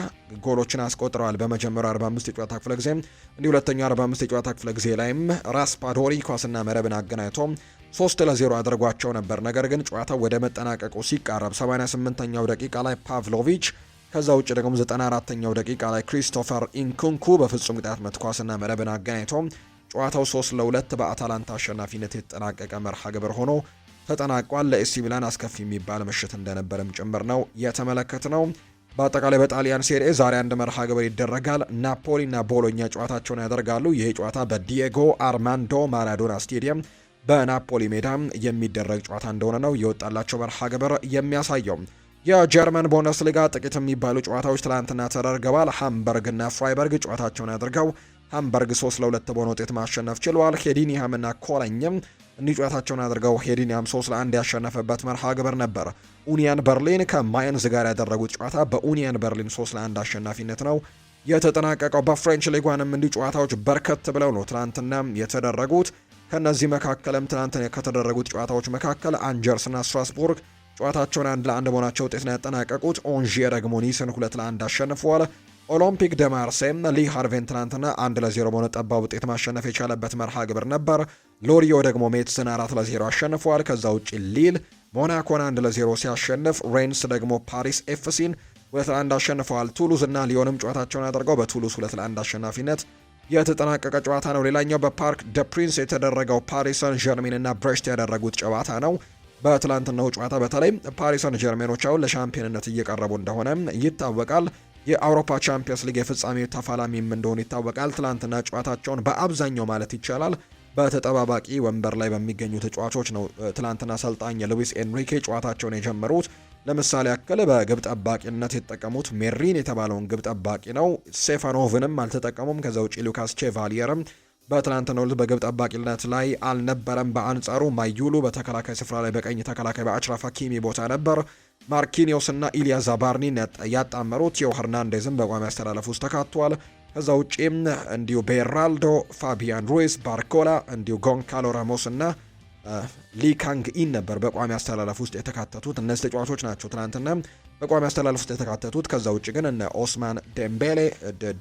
ጎሎችን አስቆጥረዋል። በመጀመሪያው 45 የጨዋታ ክፍለ ጊዜ እንዲሁ ሁለተኛው 45 የጨዋታ ክፍለ ጊዜ ላይም ራስፓዶሪ ኳስና መረብን አገናኝቶ 3-0 አድርጓቸው ነበር። ነገር ግን ጨዋታው ወደ መጠናቀቁ ሲቃረብ 88ኛው ደቂቃ ላይ ፓቭሎቪች፣ ከዛ ውጭ ደግሞ 94ኛው ደቂቃ ላይ ክሪስቶፈር ኢንኩንኩ በፍጹም ቅጣት ምት ኳስና መረብን አገናኝቶ ጨዋታው 3-2 በአታላንታ አሸናፊነት የተጠናቀቀ መርሃ ግብር ሆኖ ተጠናቋል። ለኤሲ ሚላን አስከፊ የሚባል ምሽት እንደነበረም ጭምር ነው የተመለከትነው። በአጠቃላይ በጣሊያን ሴሪ ዛሬ አንድ መርሃ ግብር ይደረጋል። ናፖሊ እና ቦሎኛ ጨዋታቸውን ያደርጋሉ። ይህ ጨዋታ በዲየጎ አርማንዶ ማራዶና ስቴዲየም በናፖሊ ሜዳ የሚደረግ ጨዋታ እንደሆነ ነው የወጣላቸው መርሃ ግብር የሚያሳየው። የጀርመን ቡንደስሊጋ ጥቂት የሚባሉ ጨዋታዎች ትላንትና ተደርገዋል። ሃምበርግ እና ፍራይበርግ ጨዋታቸውን አድርገው ሃምበርግ 3-2 በሆነ ውጤት ማሸነፍ ችለዋል። ሄዲንሃም እና ኮሎኝም እንዲህ ጨዋታቸውን አድርገው ሄዲንሃም 3-1 ያሸነፈበት መርሃ ግብር ነበር። ኡኒየን በርሊን ከማይንዝ ጋር ያደረጉት ጨዋታ በኡኒየን በርሊን 3-1 አሸናፊነት ነው የተጠናቀቀው። በፍሬንች ሊጓንም እንዲህ ጨዋታዎች በርከት ብለው ነው ትናንትና የተደረጉት። ከነዚህ መካከልም ትናንት ከተደረጉት ጨዋታዎች መካከል አንጀርስና ስትራስቡርግ ጨዋታቸውን 1-1 በሆናቸው ውጤት ነው ያጠናቀቁት። ኦንዥዬ ደግሞ ኒስን 2-1 አሸንፈዋል። ኦሎምፒክ ደ ማርሴይም ሊ ሃርቬን ትናንትና 1-0 በሆነ ጠባብ ውጤት ማሸነፍ የቻለበት መርሃ ግብር ነበር። ሎሪዮ ደግሞ ሜትስን 4-0 አሸንፈዋል። ከዛ ውጭ ሊል ሞናኮን 1-0 ሲያሸንፍ፣ ሬንስ ደግሞ ፓሪስ ኤፍሲን 2-1 አሸንፈዋል። ቱሉዝ እና ሊዮንም ጨዋታቸውን አድርገው በቱሉዝ 2-1 አሸናፊነት የተጠናቀቀ ጨዋታ ነው። ሌላኛው በፓርክ ደ ፕሪንስ የተደረገው ፓሪስ ሰን ዠርሜን እና ብሬስት ያደረጉት ጨዋታ ነው። በትላንትናው ጨዋታ በተለይ ፓሪስ ሰን ዠርሜኖች አሁን ለሻምፒዮንነት እየቀረቡ እንደሆነ ይታወቃል። የአውሮፓ ቻምፒየንስ ሊግ የፍጻሜ ተፋላሚም እንደሆኑ ይታወቃል። ትላንትና ጨዋታቸውን በአብዛኛው ማለት ይቻላል በተጠባባቂ ወንበር ላይ በሚገኙ ተጫዋቾች ነው ትላንትና አሰልጣኝ ሉዊስ ኤንሪኬ ጨዋታቸውን የጀመሩት። ለምሳሌ ያክል በግብ ጠባቂነት የተጠቀሙት ሜሪን የተባለውን ግብ ጠባቂ ነው። ስቴፋኖቭንም አልተጠቀሙም። ከዛ ውጪ ሉካስ ቼቫሊየርም በትላንትናው ዕለት በግብ ጠባቂነት ላይ አልነበረም። በአንጻሩ ማዩሉ በተከላካይ ስፍራ ላይ በቀኝ ተከላካይ በአችራፍ ሀኪሚ ቦታ ነበር። ማርኪኒዮስ እና ኢሊያ ዛባርኒን ያጣመሩት ቴዮ ሄርናንዴዝም በቋሚ አስተላለፍ ውስጥ ተካቷል። ከዛ ውጪም እንዲሁ ቤራልዶ፣ ፋቢያን ሩይስ፣ ባርኮላ እንዲሁ ጎንካሎ ራሞስ እና ሊካንግ ኢን ነበር በቋሚ አስተላለፍ ውስጥ የተካተቱት። እነዚህ ተጫዋቾች ናቸው ትናንትና በቋሚ አስተላለፍ ውስጥ የተካተቱት። ከዛ ውጭ ግን እነ ኦስማን ዴምቤሌ፣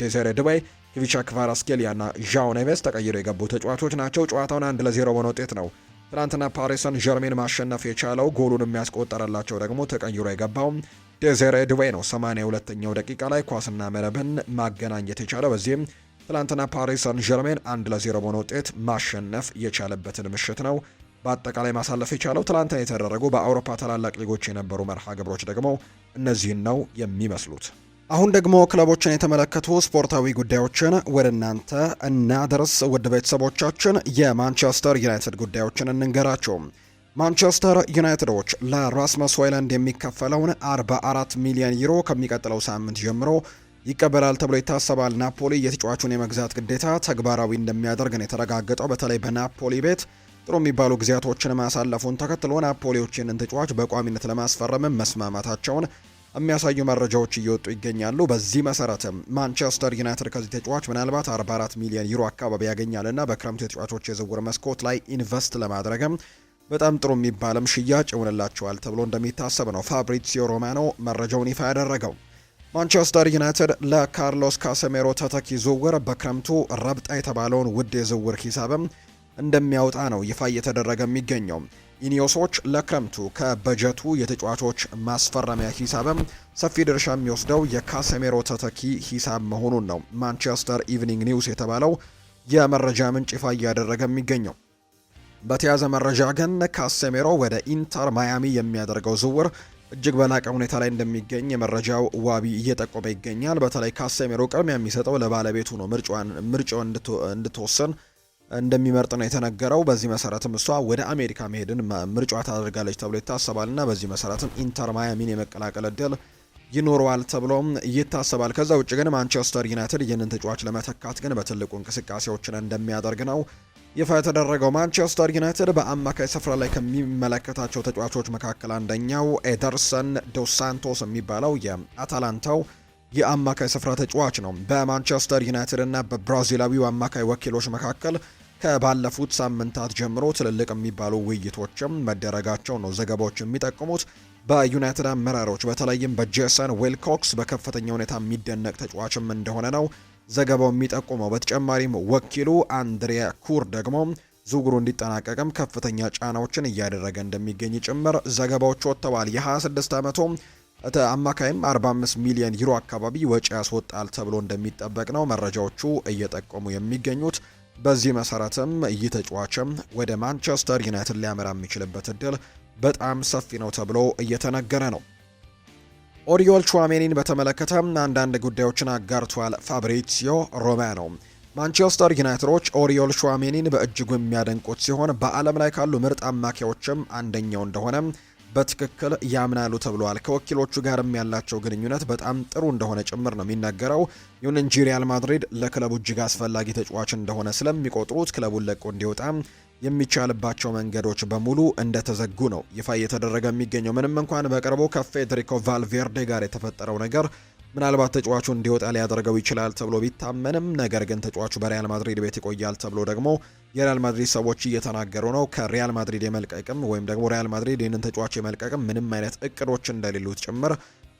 ዴዜሬ ድዌ፣ ኪቪቻ ክቫራስኬሊያ እና ዣኦ ኔቬስ ተቀይረው የገቡ ተጫዋቾች ናቸው። ጨዋታውን 1-0 በሆነ ውጤት ነው ትናንትና ፓሪስ ሰን ዠርሜን ማሸነፍ የቻለው። ጎሉን የሚያስቆጠረላቸው ደግሞ ተቀይሮ የገባው ዴዜሬ ድዌ ነው። 82ኛው ደቂቃ ላይ ኳስና መረብን ማገናኘት የቻለው። በዚህም ትናንትና ፓሪስ ሰን ዠርሜን 1-0 በሆነ ውጤት ማሸነፍ የቻለበትን ምሽት ነው በአጠቃላይ ማሳለፍ የቻለው። ትላንትና የተደረጉ በአውሮፓ ታላላቅ ሊጎች የነበሩ መርሃ ግብሮች ደግሞ እነዚህን ነው የሚመስሉት። አሁን ደግሞ ክለቦችን የተመለከቱ ስፖርታዊ ጉዳዮችን ወደ እናንተ እናደርስ። ውድ ቤተሰቦቻችን የማንቸስተር ዩናይትድ ጉዳዮችን እንንገራቸው። ማንቸስተር ዩናይትዶች ለራስመስ ሆይሉንድ የሚከፈለውን 44 ሚሊዮን ዩሮ ከሚቀጥለው ሳምንት ጀምሮ ይቀበላል ተብሎ ይታሰባል። ናፖሊ የተጫዋቹን የመግዛት ግዴታ ተግባራዊ እንደሚያደርግ ነው የተረጋገጠው። በተለይ በናፖሊ ቤት ጥሩ የሚባሉ ጊዜያቶችን ማሳለፉን ተከትሎ ናፖሊዎች ይህንን ተጫዋች በቋሚነት ለማስፈረም መስማማታቸውን የሚያሳዩ መረጃዎች እየወጡ ይገኛሉ። በዚህ መሰረትም ማንቸስተር ዩናይትድ ከዚህ ተጫዋች ምናልባት 44 ሚሊዮን ዩሮ አካባቢ ያገኛልና በክረምቱ የተጫዋቾች የዝውውር መስኮት ላይ ኢንቨስት ለማድረግም በጣም ጥሩ የሚባልም ሽያጭ ይሆንላቸዋል ተብሎ እንደሚታሰብ ነው ፋብሪዚዮ ሮማኖ መረጃውን ይፋ ያደረገው። ማንቸስተር ዩናይትድ ለካርሎስ ካሴሜሮ ተተኪ ዝውውር በክረምቱ ረብጣ የተባለውን ውድ የዝውውር ሂሳብም እንደሚያወጣ ነው ይፋ እየተደረገ የሚገኘው። ኢኒዮሶች ለክረምቱ ከበጀቱ የተጫዋቾች ማስፈረሚያ ሂሳብም ሰፊ ድርሻ የሚወስደው የካሴሜሮ ተተኪ ሂሳብ መሆኑን ነው ማንቸስተር ኢቭኒንግ ኒውስ የተባለው የመረጃ ምንጭ ይፋ እያደረገ የሚገኘው። በተያዘ መረጃ ግን ካሴሜሮ ወደ ኢንተር ማያሚ የሚያደርገው ዝውውር እጅግ በላቀ ሁኔታ ላይ እንደሚገኝ የመረጃው ዋቢ እየጠቆመ ይገኛል። በተለይ ካሴሜሮ ቅድሚያ የሚሰጠው ለባለቤቱ ነው። ምርጫው እንድትወስን እንደሚመርጥ ነው የተነገረው። በዚህ መሰረትም እሷ ወደ አሜሪካ መሄድን ምርጫ ታደርጋለች ተብሎ ይታሰባልና በዚህ መሰረትም ኢንተር ማያሚን የመቀላቀል እድል ይኖረዋል ተብሎም ይታሰባል። ከዛ ውጭ ግን ማንቸስተር ዩናይትድ ይህንን ተጫዋች ለመተካት ግን በትልቁ እንቅስቃሴዎችን እንደሚያደርግ ነው ይፋ የተደረገው። ማንቸስተር ዩናይትድ በአማካይ ስፍራ ላይ ከሚመለከታቸው ተጫዋቾች መካከል አንደኛው ኤደርሰን ዶስ ሳንቶስ የሚባለው የአታላንታው የአማካይ ስፍራ ተጫዋች ነው። በማንቸስተር ዩናይትድ እና በብራዚላዊው አማካይ ወኪሎች መካከል ከባለፉት ሳምንታት ጀምሮ ትልልቅ የሚባሉ ውይይቶችም መደረጋቸው ነው ዘገባዎች የሚጠቁሙት። በዩናይትድ አመራሮች በተለይም በጄሰን ዊልኮክስ በከፍተኛ ሁኔታ የሚደነቅ ተጫዋችም እንደሆነ ነው ዘገባው የሚጠቁመው። በተጨማሪም ወኪሉ አንድሪያ ኩር ደግሞ ዝውውሩ እንዲጠናቀቅም ከፍተኛ ጫናዎችን እያደረገ እንደሚገኝ ጭምር ዘገባዎች ወጥተዋል። የ26 ዓመቱ አማካይም 45 ሚሊዮን ዩሮ አካባቢ ወጪ ያስወጣል ተብሎ እንደሚጠበቅ ነው መረጃዎቹ እየጠቆሙ የሚገኙት። በዚህ መሰረትም ይህ ተጫዋችም ወደ ማንቸስተር ዩናይትድ ሊያመራ የሚችልበት እድል በጣም ሰፊ ነው ተብሎ እየተነገረ ነው። ኦሪዮል ቹዋሜኒን በተመለከተ አንዳንድ ጉዳዮችን አጋርቷል ፋብሪዚዮ ሮማኖ። ማንቸስተር ዩናይትዶች ኦሪዮል ቹዋሜኒን በእጅጉ የሚያደንቁት ሲሆን በዓለም ላይ ካሉ ምርጥ አማካዮችም አንደኛው እንደሆነ በትክክል ያምናሉ ተብሏል። ከወኪሎቹ ጋርም ያላቸው ግንኙነት በጣም ጥሩ እንደሆነ ጭምር ነው የሚነገረው። ይሁን እንጂ ሪያል ማድሪድ ለክለቡ እጅግ አስፈላጊ ተጫዋች እንደሆነ ስለሚቆጥሩት ክለቡን ለቆ እንዲወጣ የሚቻልባቸው መንገዶች በሙሉ እንደተዘጉ ነው ይፋ እየተደረገ የሚገኘው። ምንም እንኳን በቅርቡ ከፌዴሪኮ ቫልቬርዴ ጋር የተፈጠረው ነገር ምናልባት ተጫዋቹ እንዲወጣ ሊያደርገው ይችላል ተብሎ ቢታመንም፣ ነገር ግን ተጫዋቹ በሪያል ማድሪድ ቤት ይቆያል ተብሎ ደግሞ የሪያል ማድሪድ ሰዎች እየተናገሩ ነው። ከሪያል ማድሪድ የመልቀቅም ወይም ደግሞ ሪያል ማድሪድ ይህንን ተጫዋች የመልቀቅም ምንም አይነት እቅዶች እንደሌሉት ጭምር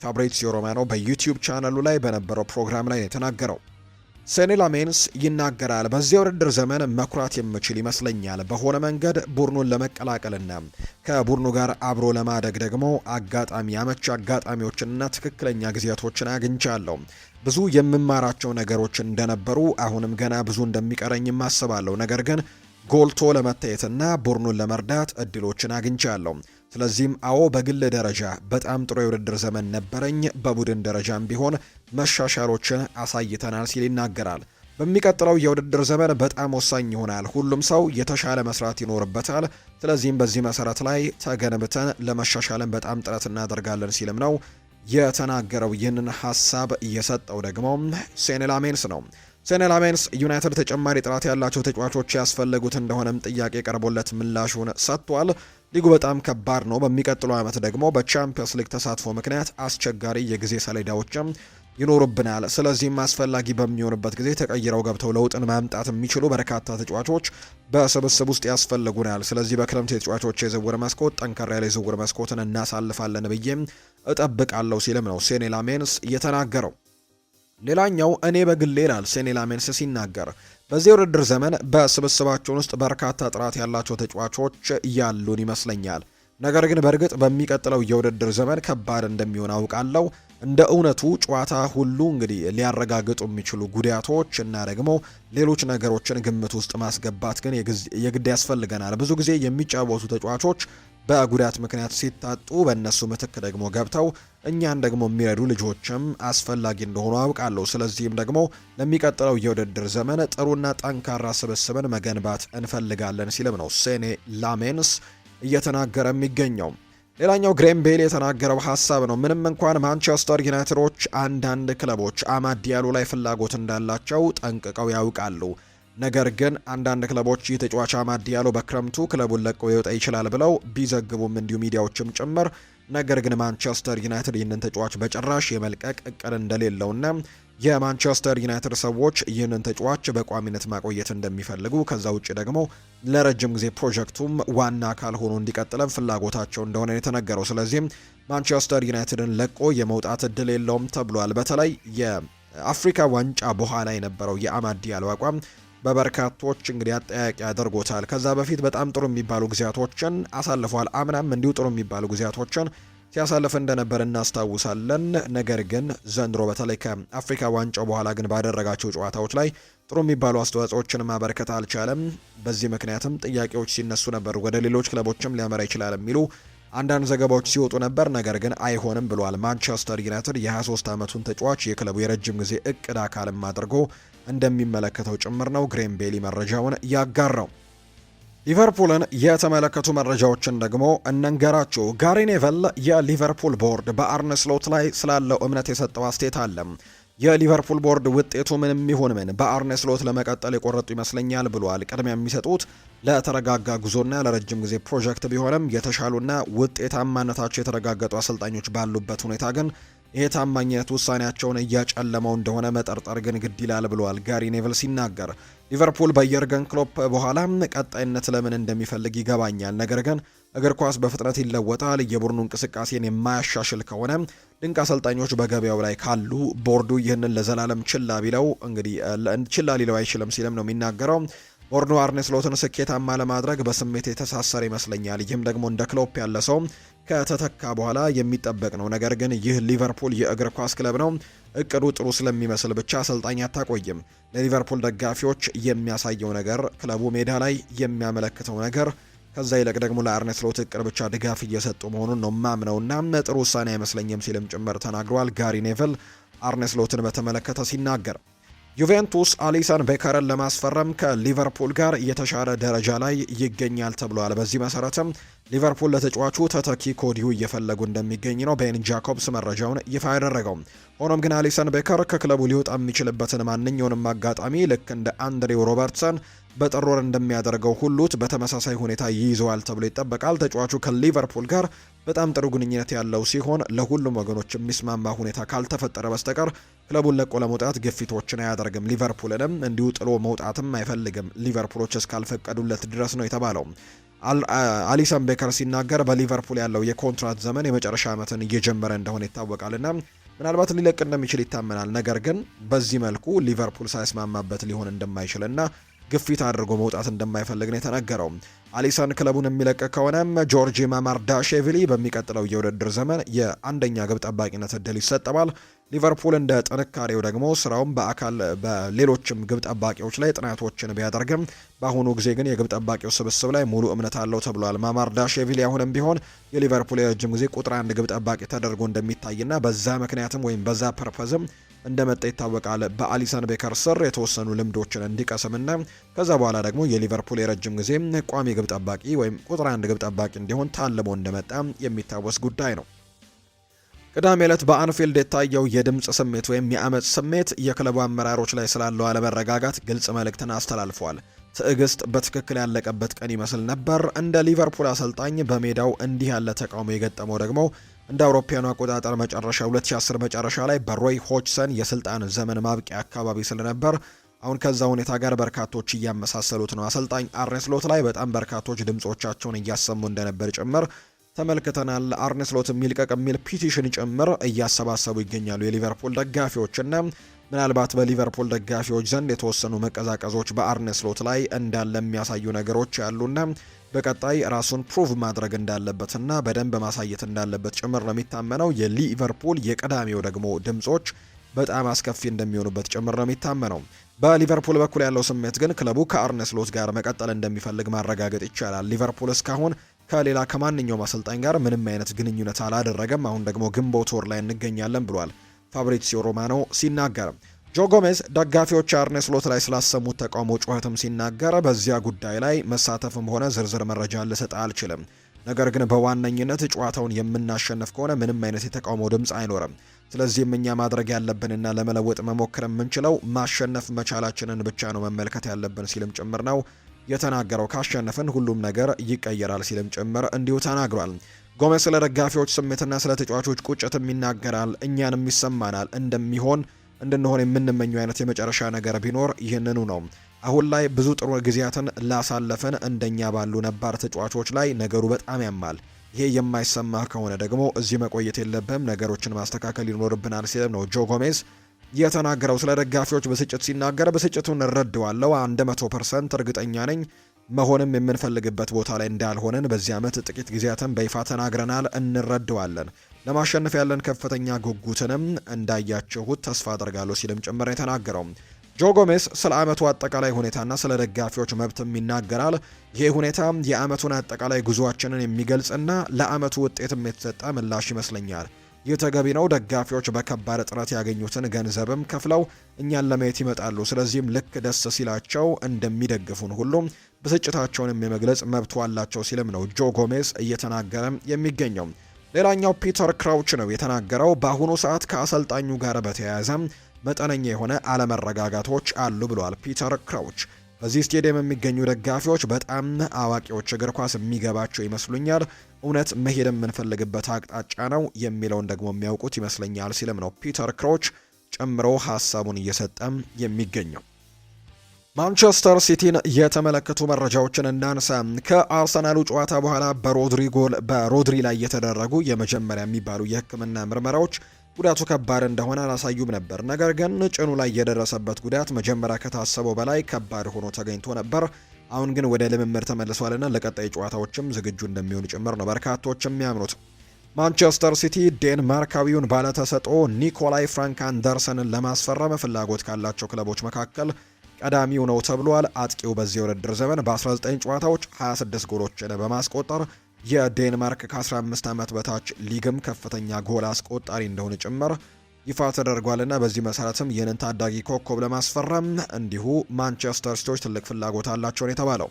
ፋብሪዚዮ ሮማኖ በዩቲዩብ ቻናሉ ላይ በነበረው ፕሮግራም ላይ የተናገረው። ሴኒ ላሜንስ ይናገራል። በዚህ ውድድር ዘመን መኩራት የምችል ይመስለኛል። በሆነ መንገድ ቡድኑን ለመቀላቀልና ከቡድኑ ጋር አብሮ ለማደግ ደግሞ አመቺ አጋጣሚዎችንና ትክክለኛ ጊዜያቶችን አግኝቻለሁ። ብዙ የምማራቸው ነገሮች እንደነበሩ አሁንም ገና ብዙ እንደሚቀረኝ አስባለሁ። ነገር ግን ጎልቶ ለመታየትና ቡድኑን ለመርዳት እድሎችን አግኝቻለሁ። ስለዚህም በግል ደረጃ በጣም ጥሩ የውድድር ዘመን ነበረኝ። በቡድን ደረጃም ቢሆን መሻሻሎችን አሳይተናል ሲል ይናገራል። በሚቀጥለው የውድድር ዘመን በጣም ወሳኝ ይሆናል። ሁሉም ሰው የተሻለ መስራት ይኖርበታል። ስለዚህም በዚህ መሰረት ላይ ተገንብተን ለመሻሻልን በጣም ጥረት እናደርጋለን ሲልም ነው የተናገረው። ይህንን ሀሳብ እየሰጠው ደግሞ ሴኒ ላሜንስ ነው። ሴኒ ላሜንስ ዩናይትድ ተጨማሪ ጥራት ያላቸው ተጫዋቾች ያስፈልጉት እንደሆነም ጥያቄ ቀርቦለት ምላሹን ሰጥቷል። ሊጉ በጣም ከባድ ነው። በሚቀጥለው ዓመት ደግሞ በቻምፒየንስ ሊግ ተሳትፎ ምክንያት አስቸጋሪ የጊዜ ሰሌዳዎችም ይኖሩብናል። ስለዚህም አስፈላጊ በሚሆንበት ጊዜ ተቀይረው ገብተው ለውጥን ማምጣት የሚችሉ በርካታ ተጫዋቾች በስብስብ ውስጥ ያስፈልጉናል። ስለዚህ በክረምት የተጫዋቾች የዝውውር መስኮት ጠንከር ያለ የዝውውር መስኮትን እናሳልፋለን ብዬም እጠብቃለሁ ሲልም ነው ሴኒ ላሜንስ የተናገረው። ሌላኛው እኔ በግሌ ይላል ሴኒ ላሜንስ ሲናገር፣ በዚህ ውድድር ዘመን በስብስባችን ውስጥ በርካታ ጥራት ያላቸው ተጫዋቾች ያሉን ይመስለኛል። ነገር ግን በእርግጥ በሚቀጥለው የውድድር ዘመን ከባድ እንደሚሆን አውቃለሁ። እንደ እውነቱ ጨዋታ ሁሉ እንግዲህ ሊያረጋግጡ የሚችሉ ጉዳቶች እና ደግሞ ሌሎች ነገሮችን ግምት ውስጥ ማስገባት ግን የግድ ያስፈልገናል። ብዙ ጊዜ የሚጫወቱ ተጫዋቾች በጉዳት ምክንያት ሲታጡ በእነሱ ምትክ ደግሞ ገብተው እኛን ደግሞ የሚረዱ ልጆችም አስፈላጊ እንደሆኑ አውቃለሁ። ስለዚህም ደግሞ ለሚቀጥለው የውድድር ዘመን ጥሩና ጠንካራ ስብስብን መገንባት እንፈልጋለን ሲልም ነው ሴኒ ላሜንስ እየተናገረ የሚገኘው። ሌላኛው ግሬም ቤል የተናገረው ሀሳብ ነው። ምንም እንኳን ማንቸስተር ዩናይትዶች አንዳንድ ክለቦች አማድ ዲያሎ ላይ ፍላጎት እንዳላቸው ጠንቅቀው ያውቃሉ። ነገር ግን አንዳንድ ክለቦች ይህ ተጫዋች አማድ ዲያሎ በክረምቱ ክለቡን ለቆ ይወጣ ይችላል ብለው ቢዘግቡም እንዲሁ ሚዲያዎችም ጭምር፣ ነገር ግን ማንቸስተር ዩናይትድ ይህንን ተጫዋች በጭራሽ የመልቀቅ እቅድ እንደሌለውና የማንቸስተር ዩናይትድ ሰዎች ይህንን ተጫዋች በቋሚነት ማቆየት እንደሚፈልጉ፣ ከዛ ውጭ ደግሞ ለረጅም ጊዜ ፕሮጀክቱም ዋና አካል ሆኖ እንዲቀጥለም ፍላጎታቸው እንደሆነ የተነገረው። ስለዚህም ማንቸስተር ዩናይትድን ለቆ የመውጣት እድል የለውም ተብሏል። በተለይ የአፍሪካ ዋንጫ በኋላ የነበረው የአማድ ዲያሎ አቋም በበርካቶች እንግዲህ አጠያቂ ያደርጎታል። ከዛ በፊት በጣም ጥሩ የሚባሉ ጊዜያቶችን አሳልፏል። አምናም እንዲሁ ጥሩ የሚባሉ ጊዜያቶችን ሲያሳልፍ እንደነበር እናስታውሳለን። ነገር ግን ዘንድሮ በተለይ ከአፍሪካ ዋንጫው በኋላ ግን ባደረጋቸው ጨዋታዎች ላይ ጥሩ የሚባሉ አስተዋጽኦችን ማበረከት አልቻለም። በዚህ ምክንያትም ጥያቄዎች ሲነሱ ነበር። ወደ ሌሎች ክለቦችም ሊያመራ ይችላል የሚሉ አንዳንድ ዘገባዎች ሲወጡ ነበር። ነገር ግን አይሆንም ብሏል። ማንቸስተር ዩናይትድ የ23 ዓመቱን ተጫዋች የክለቡ የረጅም ጊዜ እቅድ አካልም አድርጎ እንደሚመለከተው ጭምር ነው ግሬም ቤሊ መረጃውን ያጋራው። ሊቨርፑልን የተመለከቱ መረጃዎችን ደግሞ እንንገራችሁ። ጋሪ ኔቨል የሊቨርፑል ቦርድ በአርነ ስሎት ላይ ስላለው እምነት የሰጠው አስተያየት አለ። የሊቨርፑል ቦርድ ውጤቱ ምንም ይሁን ምን በአርነ ስሎት ለመቀጠል የቆረጡ ይመስለኛል ብሏል። ቅድሚያ የሚሰጡት ለተረጋጋ ጉዞና ለረጅም ጊዜ ፕሮጀክት ቢሆንም የተሻሉና ውጤታማነታቸው የተረጋገጡ አሰልጣኞች ባሉበት ሁኔታ ግን ይሄ ታማኝነት ውሳኔያቸውን እያጨለመው እንደሆነ መጠርጠር ግን ግድ ይላል ብሏል ጋሪ ኔቭል ሲናገር። ሊቨርፑል በየርገን ክሎፕ በኋላ ቀጣይነት ለምን እንደሚፈልግ ይገባኛል፣ ነገር ግን እግር ኳስ በፍጥነት ይለወጣል። የቡድኑ እንቅስቃሴን የማያሻሽል ከሆነ ድንቅ አሰልጣኞች በገበያው ላይ ካሉ ቦርዱ ይህንን ለዘላለም ችላ ሊለው አይችልም ሲልም ነው የሚናገረው። ቦርዱ አርኔ ስሎትን ስኬታማ ለማድረግ በስሜት የተሳሰረ ይመስለኛል። ይህም ደግሞ እንደ ክሎፕ ያለ ሰው ከተተካ በኋላ የሚጠበቅ ነው። ነገር ግን ይህ ሊቨርፑል የእግር ኳስ ክለብ ነው። እቅዱ ጥሩ ስለሚመስል ብቻ አሰልጣኝ አታቆይም። ለሊቨርፑል ደጋፊዎች የሚያሳየው ነገር፣ ክለቡ ሜዳ ላይ የሚያመለክተው ነገር ከዛ ይልቅ ደግሞ ለአርኔ ስሎት እቅድ ብቻ ድጋፍ እየሰጡ መሆኑን ነው ማምነውና ጥሩ ውሳኔ አይመስለኝም ሲልም ጭምር ተናግሯል። ጋሪ ኔቭል አርኔ ስሎትን በተመለከተ ሲናገር ዩቬንቱስ አሊሰን ቤከርን ለማስፈረም ከሊቨርፑል ጋር የተሻለ ደረጃ ላይ ይገኛል ተብሏል። በዚህ መሰረትም ሊቨርፑል ለተጫዋቹ ተተኪ ከወዲሁ እየፈለጉ እንደሚገኝ ነው ቤን ጃኮብስ መረጃውን ይፋ ያደረገው። ሆኖም ግን አሊሰን ቤከር ከክለቡ ሊወጣ የሚችልበትን ማንኛውንም አጋጣሚ ልክ እንደ አንድሬው ሮበርትሰን በጥር ወር እንደሚያደርገው ሁሉት በተመሳሳይ ሁኔታ ይይዘዋል ተብሎ ይጠበቃል። ተጫዋቹ ከሊቨርፑል ጋር በጣም ጥሩ ግንኙነት ያለው ሲሆን ለሁሉም ወገኖች የሚስማማ ሁኔታ ካልተፈጠረ በስተቀር ክለቡን ለቆ ለመውጣት ግፊቶችን አያደርግም። ሊቨርፑልንም እንዲሁ ጥሎ መውጣትም አይፈልግም ሊቨርፑሎች እስካልፈቀዱለት ድረስ ነው የተባለው። አሊሰን ቤከር ሲናገር በሊቨርፑል ያለው የኮንትራት ዘመን የመጨረሻ ዓመትን እየጀመረ እንደሆነ ይታወቃልና ምናልባት ሊለቅ እንደሚችል ይታመናል። ነገር ግን በዚህ መልኩ ሊቨርፑል ሳይስማማበት ሊሆን እንደማይችልና ግፊት አድርጎ መውጣት እንደማይፈልግ ነው የተነገረው። አሊሰን ክለቡን የሚለቅ ከሆነም ጆርጂ ማማርዳሽቪሊ በሚቀጥለው የውድድር ዘመን የአንደኛ ግብ ጠባቂነት እድል ይሰጠዋል። ሊቨርፑል እንደ ጥንካሬው ደግሞ ስራውም በአካል በሌሎችም ግብ ጠባቂዎች ላይ ጥናቶችን ቢያደርግም በአሁኑ ጊዜ ግን የግብ ጠባቂው ስብስብ ላይ ሙሉ እምነት አለው ተብሏል። ማማርዳሽቪሊ አሁንም ቢሆን የሊቨርፑል የረጅም ጊዜ ቁጥር 1 ግብ ጠባቂ ተደርጎ እንደሚታይና በዛ ምክንያትም ወይም በዛ ፐርፐዝም እንደመጣ ይታወቃል። በአሊሰን ቤከር ስር የተወሰኑ ልምዶችን እንዲቀስምና ከዛ በኋላ ደግሞ የሊቨርፑል የረጅም ጊዜ ቋሚ ግብ ጠባቂ ወይም ቁጥር 1 ግብ ጠባቂ እንዲሆን ታልሞ እንደመጣ የሚታወስ ጉዳይ ነው። ቅዳሜ ዕለት በአንፊልድ የታየው የድምፅ ስሜት ወይም የአመፅ ስሜት የክለቡ አመራሮች ላይ ስላለው አለመረጋጋት ግልጽ መልእክትን አስተላልፏል። ትዕግስት በትክክል ያለቀበት ቀን ይመስል ነበር። እንደ ሊቨርፑል አሰልጣኝ በሜዳው እንዲህ ያለ ተቃውሞ የገጠመው ደግሞ እንደ አውሮፓውያኑ አቆጣጠር መጨረሻ 2010 መጨረሻ ላይ በሮይ ሆችሰን የስልጣን ዘመን ማብቂያ አካባቢ ስለነበር አሁን ከዛ ሁኔታ ጋር በርካቶች እያመሳሰሉት ነው። አሰልጣኝ አርኔ ስሎት ላይ በጣም በርካቶች ድምጾቻቸውን እያሰሙ እንደነበር ጭምር ተመልክተናል። አርኔ ስሎት የሚልቀቅ የሚል ፒቲሽን ጭምር እያሰባሰቡ ይገኛሉ የሊቨርፑል ደጋፊዎችና ምናልባት በሊቨርፑል ደጋፊዎች ዘንድ የተወሰኑ መቀዛቀዞች በአርኔ ስሎት ላይ እንዳለ የሚያሳዩ ነገሮች ያሉና በቀጣይ ራሱን ፕሩቭ ማድረግ እንዳለበትና በደንብ ማሳየት እንዳለበት ጭምር ነው የሚታመነው። የሊቨርፑል የቀዳሚው ደግሞ ድምጾች በጣም አስከፊ እንደሚሆኑበት ጭምር ነው የሚታመነው። በሊቨርፑል በኩል ያለው ስሜት ግን ክለቡ ከአርኔ ስሎት ጋር መቀጠል እንደሚፈልግ ማረጋገጥ ይቻላል። ሊቨርፑል እስካሁን ከሌላ ከማንኛውም አሰልጣኝ ጋር ምንም አይነት ግንኙነት አላደረገም። አሁን ደግሞ ግንቦት ወር ላይ እንገኛለን ብሏል ፋብሪዚዮ ሮማኖ ሲናገር። ጆ ጎሜዝ ደጋፊዎች አርኔ ስሎት ላይ ስላሰሙት ተቃውሞ ጩኸትም ሲናገር በዚያ ጉዳይ ላይ መሳተፍም ሆነ ዝርዝር መረጃ ልሰጥ አልችልም። ነገር ግን በዋነኝነት ጨዋታውን የምናሸንፍ ከሆነ ምንም አይነት የተቃውሞ ድምፅ አይኖርም። ስለዚህም እኛ ማድረግ ያለብንና ለመለወጥ መሞከር የምንችለው ማሸነፍ መቻላችንን ብቻ ነው መመልከት ያለብን ሲልም ጭምር ነው የተናገረው። ካሸነፍን ሁሉም ነገር ይቀየራል ሲልም ጭምር እንዲሁ ተናግሯል። ጎሜዝ ስለ ደጋፊዎች ስሜትና ስለ ተጫዋቾች ቁጭትም ይናገራል። እኛንም ይሰማናል እንድንሆን የምንመኘው አይነት የመጨረሻ ነገር ቢኖር ይህንኑ ነው። አሁን ላይ ብዙ ጥሩ ጊዜያትን ላሳለፈን እንደኛ ባሉ ነባር ተጫዋቾች ላይ ነገሩ በጣም ያማል። ይሄ የማይሰማህ ከሆነ ደግሞ እዚህ መቆየት የለብህም፣ ነገሮችን ማስተካከል ይኖርብናል ሲልም ነው ጆ ጎሜዝ የተናገረው። ስለ ደጋፊዎች ብስጭት ሲናገር ብስጭቱን እረዳዋለሁ፣ 100% እርግጠኛ ነኝ መሆንም የምንፈልግበት ቦታ ላይ እንዳልሆንን በዚህ ዓመት ጥቂት ጊዜያትን በይፋ ተናግረናል፣ እንረዳዋለን። ለማሸነፍ ያለን ከፍተኛ ጉጉትንም እንዳያችሁት ተስፋ አደርጋለሁ ሲልም ጭምር የተናገረው ጆ ጎሜዝ ስለ ዓመቱ አጠቃላይ ሁኔታና ስለ ደጋፊዎች መብትም ይናገራል። ይህ ሁኔታ የዓመቱን አጠቃላይ ጉዞአችንን የሚገልጽና ለዓመቱ ውጤትም የተሰጠ ምላሽ ይመስለኛል። ይህ ተገቢ ነው። ደጋፊዎች በከባድ ጥረት ያገኙትን ገንዘብም ከፍለው እኛን ለማየት ይመጣሉ። ስለዚህም ልክ ደስ ሲላቸው እንደሚደግፉን ሁሉም ብስጭታቸውንም የመግለጽ መብቱ አላቸው ሲልም ነው ጆ ጎሜዝ እየተናገረ የሚገኘው። ሌላኛው ፒተር ክራውች ነው የተናገረው። በአሁኑ ሰዓት ከአሰልጣኙ ጋር በተያያዘ መጠነኛ የሆነ አለመረጋጋቶች አሉ ብለዋል ፒተር ክራውች። በዚህ ስቴዲየም የሚገኙ ደጋፊዎች በጣም አዋቂዎች፣ እግር ኳስ የሚገባቸው ይመስሉኛል። እውነት መሄድ የምንፈልግበት አቅጣጫ ነው የሚለውን ደግሞ የሚያውቁት ይመስለኛል ሲልም ነው ፒተር ክራውች ጨምሮ ሀሳቡን እየሰጠም የሚገኘው። ማንቸስተር ሲቲን የተመለከቱ መረጃዎችን እናንሳ። ከአርሰናሉ ጨዋታ በኋላ በሮድሪ ላይ የተደረጉ የመጀመሪያ የሚባሉ የሕክምና ምርመራዎች ጉዳቱ ከባድ እንደሆነ አላሳዩም ነበር። ነገር ግን ጭኑ ላይ የደረሰበት ጉዳት መጀመሪያ ከታሰበው በላይ ከባድ ሆኖ ተገኝቶ ነበር። አሁን ግን ወደ ልምምድ ተመልሷልና ለቀጣይ ጨዋታዎችም ዝግጁ እንደሚሆን ጭምር ነው በርካቶች የሚያምኑት። ማንቸስተር ሲቲ ዴንማርካዊውን ባለተሰጥኦ ኒኮላይ ፍራንክ አንደርሰንን ለማስፈረም ፍላጎት ካላቸው ክለቦች መካከል ቀዳሚው ነው ተብሏል። አጥቂው በዚህ ውድድር ዘመን በ19 ጨዋታዎች 26 ጎሎችን በማስቆጠር የዴንማርክ ከ15 ዓመት በታች ሊግም ከፍተኛ ጎል አስቆጣሪ እንደሆነ ጭምር ይፋ ተደርጓልና በዚህ መሰረትም ይህንን ታዳጊ ኮከብ ለማስፈረም እንዲሁ ማንቸስተር ሲቲዎች ትልቅ ፍላጎት አላቸው የተባለው።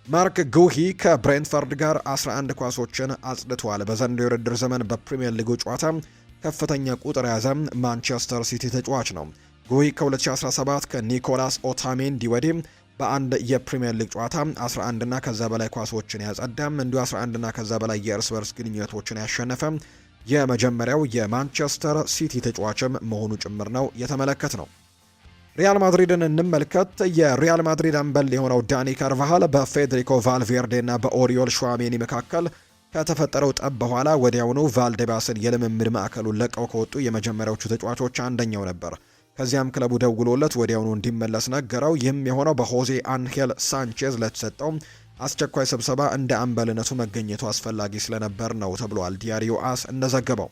ማርክ ጉሂ ከብሬንትፈርድ ጋር 11 ኳሶችን አጽድቷል። በዘንድሮው የውድድር ዘመን በፕሪሚየር ሊጉ ጨዋታ ከፍተኛ ቁጥር የያዘ ማንቸስተር ሲቲ ተጫዋች ነው። ጉሂ ከ2017 ከኒኮላስ ኦታሜንዲ ወዲህ በአንድ የፕሪሚየር ሊግ ጨዋታ 11 እና ከዛ በላይ ኳሶችን ያጸዳም እንዲሁ 11 እና ከዛ በላይ የእርስ በርስ ግንኙነቶችን ያሸነፈ የመጀመሪያው የማንቸስተር ሲቲ ተጫዋችም መሆኑ ጭምር ነው የተመለከት ነው። ሪያል ማድሪድን እንመልከት። የሪያል ማድሪድ አምበል የሆነው ዳኒ ካርቫሃል በፌዴሪኮ ቫልቬርዴ እና በኦሪዮል ሹዋሜኒ መካከል ከተፈጠረው ጠብ በኋላ ወዲያውኑ ቫልዴባስን የልምምድ ማዕከሉን ለቀው ከወጡ የመጀመሪያዎቹ ተጫዋቾች አንደኛው ነበር። ከዚያም ክለቡ ደውሎለት ወዲያውኑ እንዲመለስ ነገረው። ይህም የሆነው በሆዜ አንሄል ሳንቼዝ ለተሰጠው አስቸኳይ ስብሰባ እንደ አምበልነቱ መገኘቱ አስፈላጊ ስለነበር ነው ተብሏል። ዲያሪዮ አስ እንደዘገበው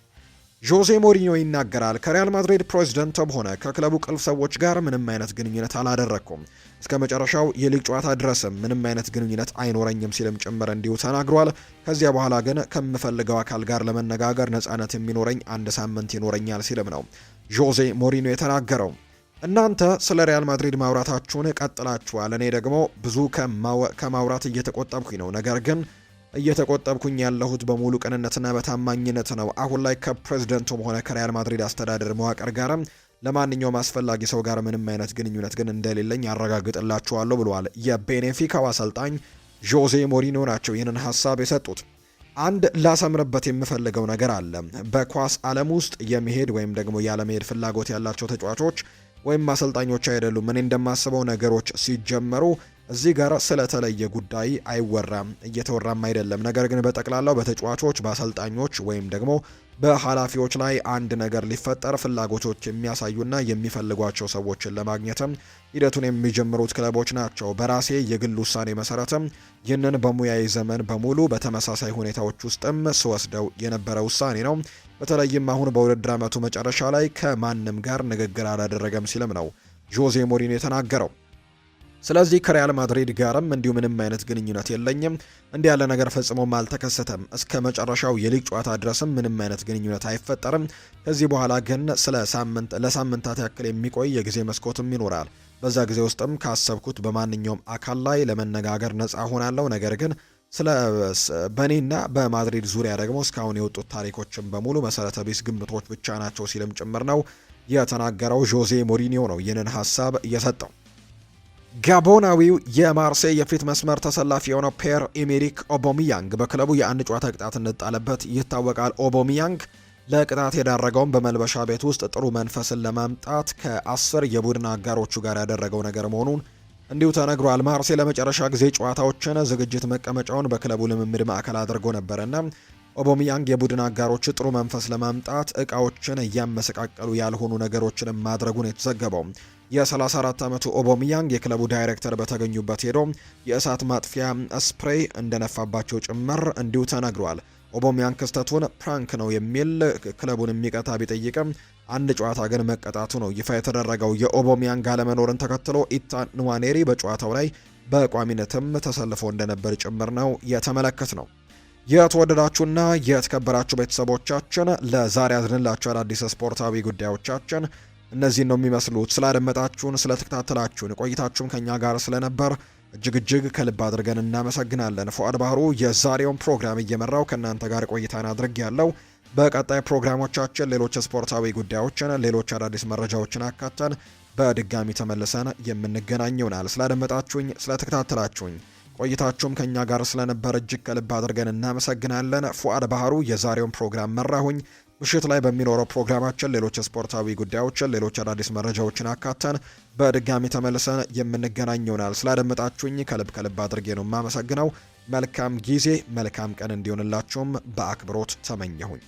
ጆዜ ሞሪኞ ይናገራል። ከሪያል ማድሪድ ፕሬዚደንትም ሆነ ከክለቡ ቅልብ ሰዎች ጋር ምንም አይነት ግንኙነት አላደረኩም። እስከ መጨረሻው የሊግ ጨዋታ ድረስም ምንም አይነት ግንኙነት አይኖረኝም ሲልም ጭምር እንዲሁ ተናግሯል። ከዚያ በኋላ ግን ከምፈልገው አካል ጋር ለመነጋገር ነጻነት የሚኖረኝ አንድ ሳምንት ይኖረኛል ሲልም ነው ጆዜ ሞሪኞ የተናገረው። እናንተ ስለ ሪያል ማድሪድ ማውራታችሁን ቀጥላችኋል። እኔ ደግሞ ብዙ ከማውራት እየተቆጠብኩኝ ነው። ነገር ግን እየተቆጠብኩኝ ያለሁት በሙሉ ቅንነትና በታማኝነት ነው። አሁን ላይ ከፕሬዝደንቱም ሆነ ከሪያል ማድሪድ አስተዳደር መዋቅር ጋርም ለማንኛውም አስፈላጊ ሰው ጋር ምንም አይነት ግንኙነት ግን እንደሌለኝ ያረጋግጥላችኋለሁ ብለዋል። የቤኔፊካው አሰልጣኝ ጆዜ ሞሪኖ ናቸው ይህንን ሀሳብ የሰጡት። አንድ ላሰምርበት የምፈልገው ነገር አለ። በኳስ ዓለም ውስጥ የመሄድ ወይም ደግሞ ያለመሄድ ፍላጎት ያላቸው ተጫዋቾች ወይም አሰልጣኞች አይደሉም። እኔ እንደማስበው ነገሮች ሲጀመሩ እዚህ ጋር ስለተለየ ጉዳይ አይወራም፣ እየተወራም አይደለም። ነገር ግን በጠቅላላው በተጫዋቾች በአሰልጣኞች ወይም ደግሞ በኃላፊዎች ላይ አንድ ነገር ሊፈጠር ፍላጎቶች የሚያሳዩና የሚፈልጓቸው ሰዎችን ለማግኘትም ሂደቱን የሚጀምሩት ክለቦች ናቸው። በራሴ የግል ውሳኔ መሰረትም ይህንን በሙያዊ ዘመን በሙሉ በተመሳሳይ ሁኔታዎች ውስጥም ስወስደው የነበረ ውሳኔ ነው። በተለይም አሁን በውድድር ዓመቱ መጨረሻ ላይ ከማንም ጋር ንግግር አላደረገም ሲልም ነው ጆዜ ሞሪኖ የተናገረው። ስለዚህ ከሪያል ማድሪድ ጋርም እንዲሁ ምንም አይነት ግንኙነት የለኝም። እንዲህ ያለ ነገር ፈጽሞም አልተከሰተም። እስከ መጨረሻው የሊግ ጨዋታ ድረስም ምንም አይነት ግንኙነት አይፈጠርም። ከዚህ በኋላ ግን ለሳምንታት ያክል የሚቆይ የጊዜ መስኮትም ይኖራል። በዛ ጊዜ ውስጥም ካሰብኩት በማንኛውም አካል ላይ ለመነጋገር ነፃ ሆናለሁ። ነገር ግን ስለ በኔና በማድሪድ ዙሪያ ደግሞ እስካሁን የወጡት ታሪኮችን በሙሉ መሰረተ ቢስ ግምቶች ብቻ ናቸው ሲልም ጭምር ነው የተናገረው። ጆዜ ሞሪኒዮ ነው ይህንን ሀሳብ እየሰጠው። ጋቦናዊው የማርሴይ የፊት መስመር ተሰላፊ የሆነው ፔር ኤሜሪክ ኦቦሚያንግ በክለቡ የአንድ ጨዋታ ቅጣት እንጣለበት ይታወቃል። ኦቦሚያንግ ለቅጣት የዳረገውን በመልበሻ ቤት ውስጥ ጥሩ መንፈስን ለማምጣት ከ10 የቡድን አጋሮቹ ጋር ያደረገው ነገር መሆኑን እንዲሁ ተነግሯል። ማርሴይ ለመጨረሻ ጊዜ ጨዋታዎችን ዝግጅት መቀመጫውን በክለቡ ልምምድ ማዕከል አድርጎ ነበርና ኦቦሚያንግ የቡድን አጋሮች ጥሩ መንፈስ ለማምጣት እቃዎችን እያመሰቃቀሉ ያልሆኑ ነገሮችን ማድረጉን የተዘገበው የ34 ዓመቱ ኦቦሚያንግ የክለቡ ዳይሬክተር በተገኙበት ሄዶ የእሳት ማጥፊያ ስፕሬይ እንደነፋባቸው ጭምር እንዲሁ ተነግሯል። ኦቦሚያንግ ክስተቱን ፕራንክ ነው የሚል ክለቡን የሚቀጣ ቢጠይቅም አንድ ጨዋታ ግን መቀጣቱ ነው ይፋ የተደረገው። የኦቦሚያንግ አለመኖርን ተከትሎ ኢታን ንዋኔሪ በጨዋታው ላይ በቋሚነትም ተሰልፎ እንደነበር ጭምር ነው የተመለከት ነው። የተወደዳችሁና የተከበራችሁ ቤተሰቦቻችን ለዛሬ ያዝንላችሁ አዳዲስ ስፖርታዊ ጉዳዮቻችን እነዚህን ነው የሚመስሉት። ስላደመጣችሁን፣ ስለተከታተላችሁን ቆይታችሁም ከኛ ጋር ስለነበር እጅግ ከልብ አድርገን እናመሰግናለን። ፉአድ ባህሩ የዛሬውን ፕሮግራም እየመራው ከእናንተ ጋር ቆይታን አድርግ ያለው። በቀጣይ ፕሮግራሞቻችን ሌሎች ስፖርታዊ ጉዳዮችን፣ ሌሎች አዳዲስ መረጃዎችን አካተን በድጋሚ ተመልሰን የምንገናኝ ይሆናል። ስላደመጣችሁኝ፣ ስለተከታተላችሁኝ ቆይታችሁም ከኛ ጋር ስለነበር እጅግ ከልብ አድርገን እናመሰግናለን። ፉአድ ባህሩ የዛሬውን ፕሮግራም መራሁኝ። ምሽት ላይ በሚኖረው ፕሮግራማችን ሌሎች ስፖርታዊ ጉዳዮችን፣ ሌሎች አዳዲስ መረጃዎችን አካተን በድጋሚ ተመልሰን የምንገናኝ ይሆናል። ስላደመጣችሁኝ ከልብ አድርጌ ነው የማመሰግነው። መልካም ጊዜ፣ መልካም ቀን እንዲሆንላችሁም በአክብሮት ተመኘሁኝ።